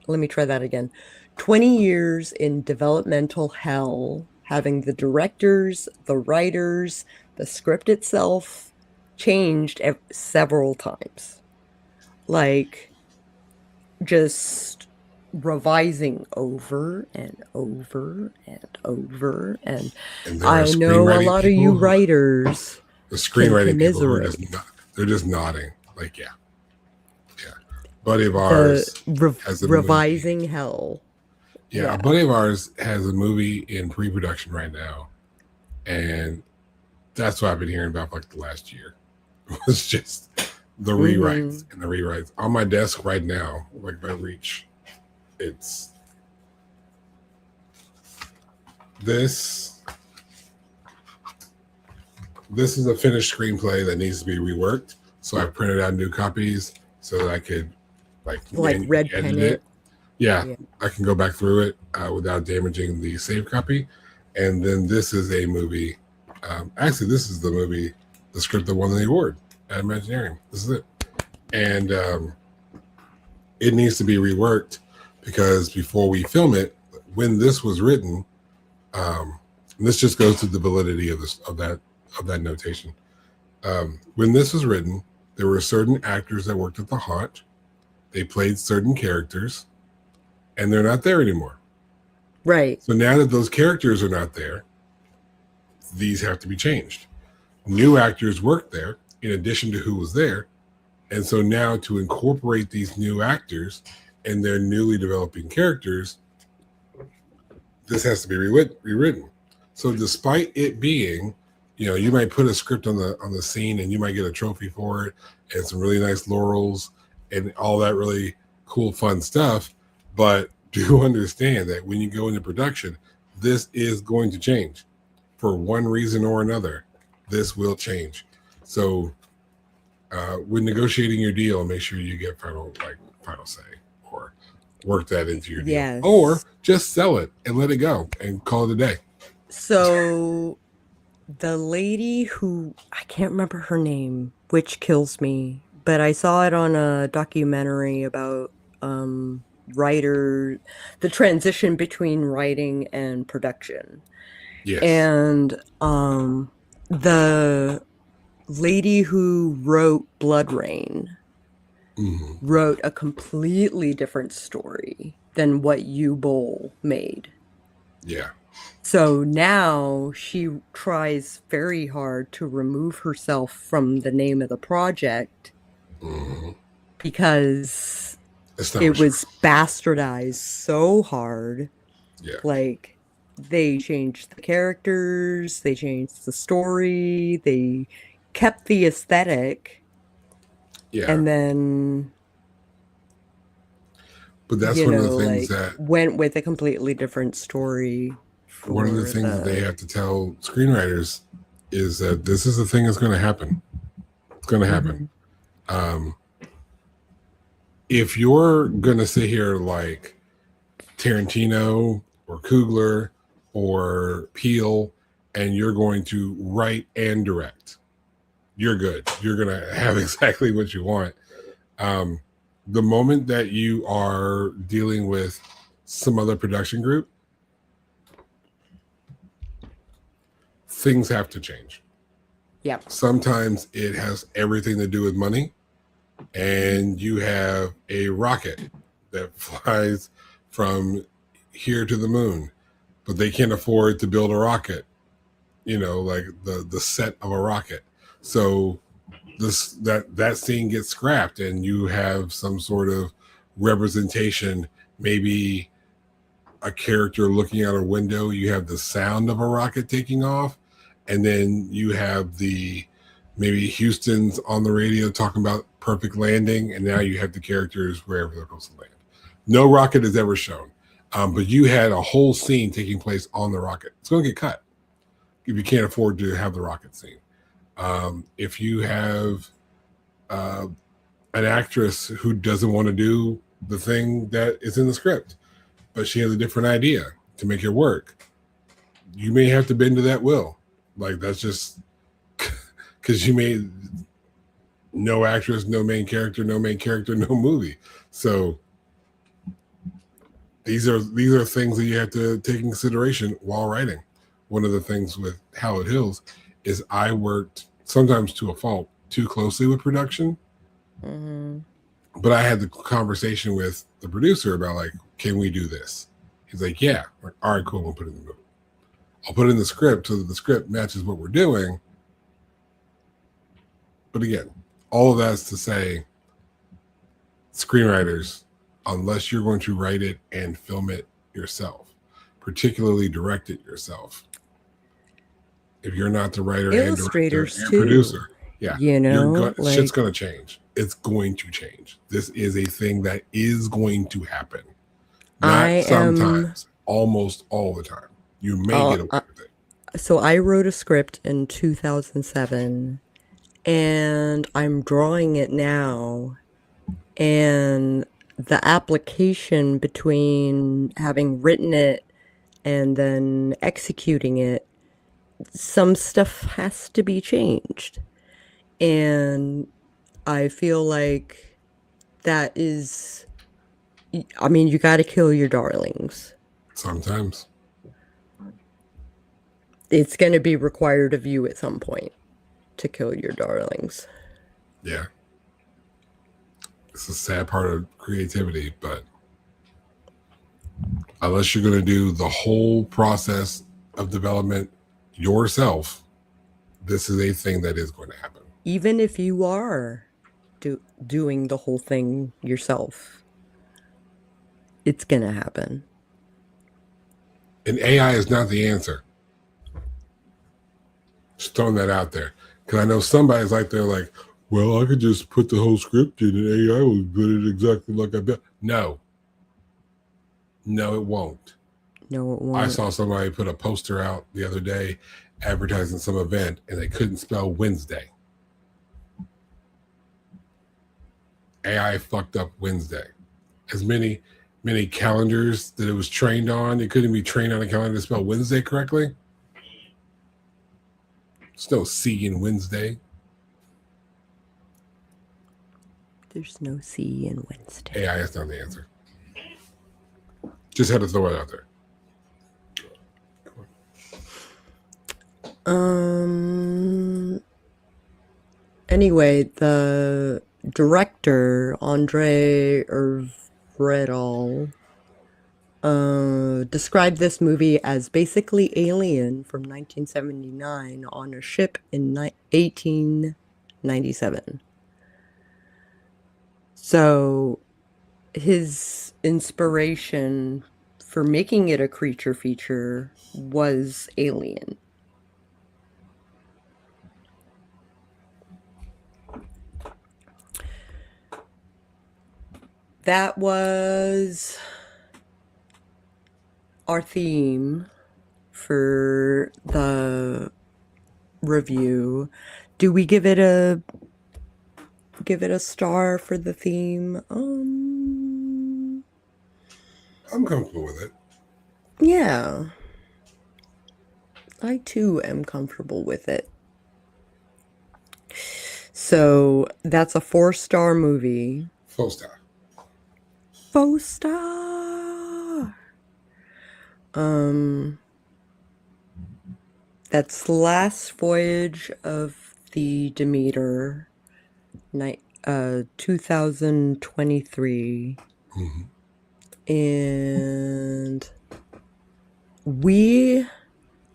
Let me try that again. 20 years in developmental hell, having the directors, the writers, the script itself changed several times. Like, just revising over and over and over. And I know a lot of you writers. The screenwriting people are they're just nodding. Like, yeah. Buddy of ours has a revising movie. hell. Yeah, a buddy of ours has a movie in pre-production right now, and that's what I've been hearing about for like the last year. It was just the rewrites and the rewrites on my desk right now, like by reach. It's this is a finished screenplay that needs to be reworked. So I printed out new copies so that I could like red pen it. Yeah, I can go back through it without damaging the save copy. And then this is a movie. Actually, this is the movie, the script that won the award at Imagineering. This is it. And it needs to be reworked because before we film it, when this was written, this just goes to the validity of that notation. When this was written, there were certain actors that worked at the haunt. They played certain characters, and they're not there anymore. Right. So now that those characters are not there, these have to be changed. New actors worked there in addition to who was there. And so now to incorporate these new actors and their newly developing characters, this has to be rewritten. So despite it being, you might put a script on the scene and you might get a trophy for it and some really nice laurels and all that really cool, fun stuff. But do understand that when you go into production, this is going to change for one reason or another. This will change. So when negotiating your deal, make sure you get final say, or work that into your deal, Yes. or just sell it and let it go and call it a day. So the lady who, I can't remember her name, which kills me, but I saw it on a documentary about writer, the transition between writing and production. Yes. And the lady who wrote Blood Rain wrote a completely different story than what U-Bowl made. Yeah. So now she tries very hard to remove herself from the name of the project because it was bastardized so hard. Yeah. Like, they changed the characters, they changed the story, they kept the aesthetic. Yeah. And then, but that's one of the things like, that went with a completely different story. One of the things that they have to tell screenwriters is that this is the thing that's going to happen. It's going to happen. If you're going to sit here like Tarantino or Coogler or Peele and you're going to write and direct, you're good. You're going to have exactly what you want. The moment that you are dealing with some other production group, things have to change. Yeah. Sometimes it has everything to do with money, and you have a rocket that flies from here to the moon, but they can't afford to build a rocket, like the set of a rocket. So that scene gets scrapped, and you have some sort of representation, maybe a character looking out a window, you have the sound of a rocket taking off, and then you have maybe Houston's on the radio talking about perfect landing, and now you have the characters wherever they're supposed to land. No rocket is ever shown, but you had a whole scene taking place on the rocket. It's going to get cut if you can't afford to have the rocket scene. If you have an actress who doesn't want to do the thing that is in the script, but she has a different idea to make it work, you may have to bend to that will. Like, that's just because you made no actress, no main character, no movie. So these are things that you have to take in consideration while writing. One of the things with Hallowed Hills is I worked, sometimes to a fault, too closely with production. But I had the conversation with the producer about, like, can we do this? He's like, yeah. I'm like, all right, cool, we'll put it in the movie. I'll put it in the script so that the script matches what we're doing. But again, all of that's to say, screenwriters, unless you're going to write it and film it yourself, particularly direct it yourself, if you're not the writer and director and producer, shit's going to change. It's going to change. This is a thing that is going to happen. Not sometimes, almost all the time. You may get away with it. So I wrote a script in 2007, and I'm drawing it now. And the application between having written it and then executing it, some stuff has to be changed. And I feel like that is, I mean, you got to kill your darlings. Sometimes. It's going to be required of you at some point to kill your darlings. Yeah. It's a sad part of creativity, but unless you're going to do the whole process of development yourself, this is a thing that is going to happen. Even if you are doing the whole thing yourself, it's going to happen. And AI is not the answer. Just throwing that out there. Because I know somebody's like, they're like, well, I could just put the whole script in and AI will put it exactly like I bet. No. No, it won't. No, it won't. I saw somebody put a poster out the other day advertising some event and they couldn't spell Wednesday. AI fucked up Wednesday. As many calendars that it was trained on, it couldn't be trained on a calendar to spell Wednesday correctly. There's no C in Wednesday. There's no C in Wednesday. AI is not the answer. Just had to throw it out there. Anyway, the director, Andre Vredal, described this movie as basically Alien from 1979 on a ship in 1897. So his inspiration for making it a creature feature was Alien. That was our theme for the review. Do we give it a star for the theme? I'm comfortable with it. Yeah. I too am comfortable with it. So that's a 4-star movie. 4-star. 4-star. That's Last Voyage of the Demeter, 2023. Mm-hmm. And we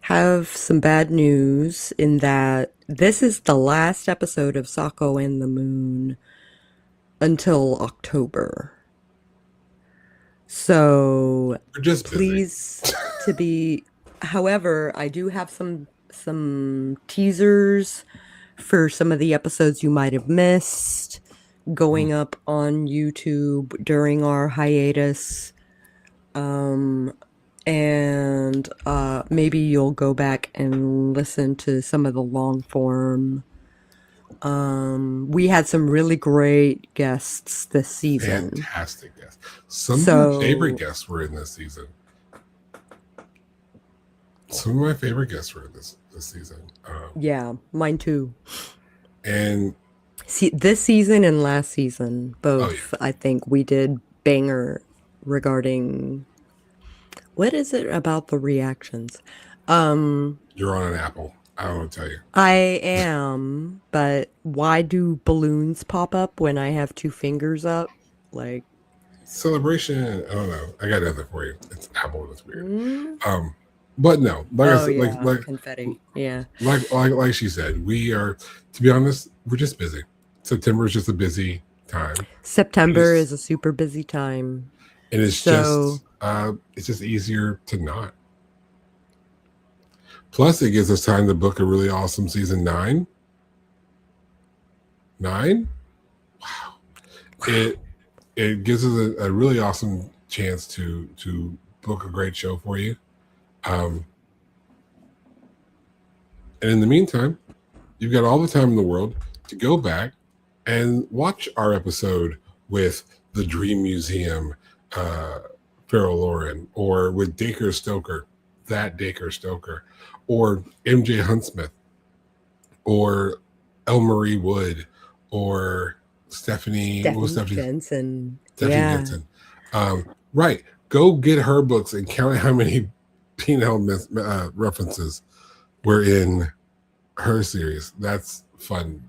have some bad news in that this is the last episode of Sako and the Moon until October. So We're just please to be. However, I do have some teasers for some of the episodes you might have missed going up on YouTube during our hiatus. And maybe you'll go back and listen to some of the long form. We had some really great guests this season. Fantastic guests. Some of my favorite guests were in this season. Some of my favorite guests were in this season. Yeah, mine too. And see, this season and last season, both, I think we did banger regarding. What is it about the reactions? You're on an apple. I don't want to tell you. I am, but why do balloons pop up when I have 2 fingers up? Like celebration. I don't know. I got nothing for you. It's apple. It's weird. But no, like I said, like confetti. Yeah. Like she said, we are. To be honest, we're just busy. September is just a busy time. September is a super busy time, and it's just easier to not. Plus, it gives us time to book a really awesome season 9. 9? Wow. It gives us a really awesome chance to book a great show for you. And in the meantime, you've got all the time in the world to go back and watch our episode with the Dream Museum, Farrell Lauren, or with Dacre Stoker, that Dacre Stoker, or MJ Huntsmith, or Elle Marie Wood, or Stephanie Jensen. Jensen. Right. Go get her books and count how many penal references were in her series. That's fun.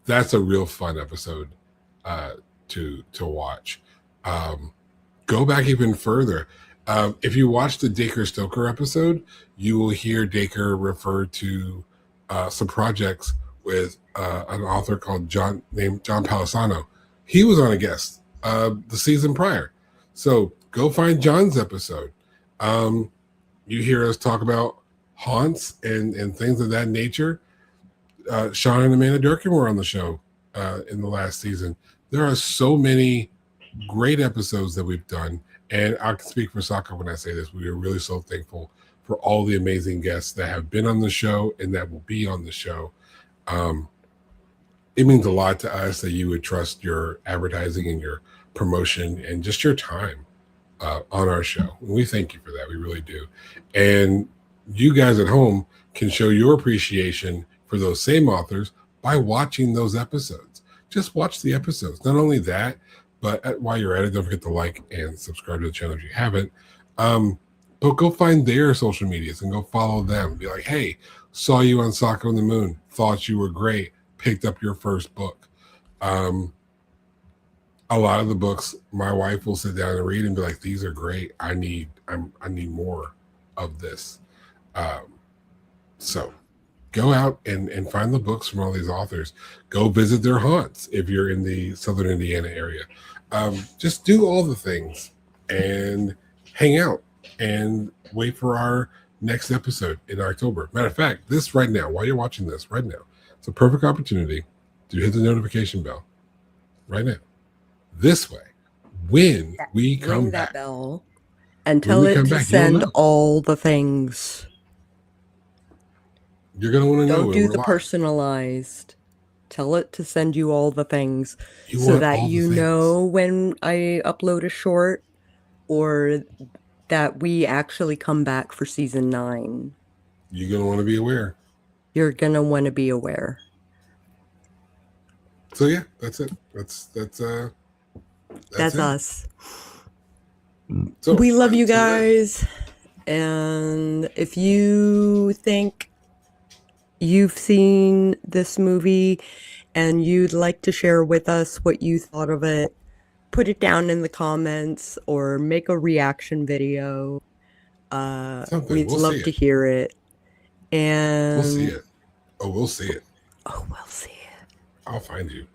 That's a real fun episode to watch. Go back even further. If you watch the Dacre Stoker episode, you will hear Dacre refer to some projects with an author named John Palisano. He was on a guest the season prior. So go find John's episode. you hear us talk about haunts and things of that nature. Sean and Amanda Durkin were on the show in the last season. There are so many great episodes that we've done, and I can speak for Sako when I say this. We are really so thankful for all the amazing guests that have been on the show and that will be on the show. It means a lot to us that you would trust your advertising and your promotion and just your time on our show. We thank you for that. We really do. And you guys at home can show your appreciation for those same authors by watching those episodes. Just watch the episodes. Not only that, but while you're at it, don't forget to like and subscribe to the channel if you haven't. But go find their social medias and go follow them. Be like, hey, saw you on Sako and the Moon. Thought you were great. Picked up your first book. A lot of the books my wife will sit down and read and be like, these are great. I need more of this. So go out and find the books from all these authors. Go visit their haunts if you're in the Southern Indiana area. Just do all the things and hang out and wait for our next episode in October. Matter of fact, this right now, while you're watching this right now, it's a perfect opportunity to hit the notification bell right now. This way, when we come Ring back, that bell and tell it to send all the things. You're going to want to know. Don't do the personalized. Tell it to send you all the things so that you know when I upload a short or that we actually come back for season 9. You're going to want to be aware. You're going to want to be aware. So yeah, that's it. That's us. So we love you guys. And if you think you've seen this movie and you'd like to share with us what you thought of it, put it down in the comments or make a reaction video. We'd love to hear it. And we'll see it. Oh, we'll see it. I'll find you.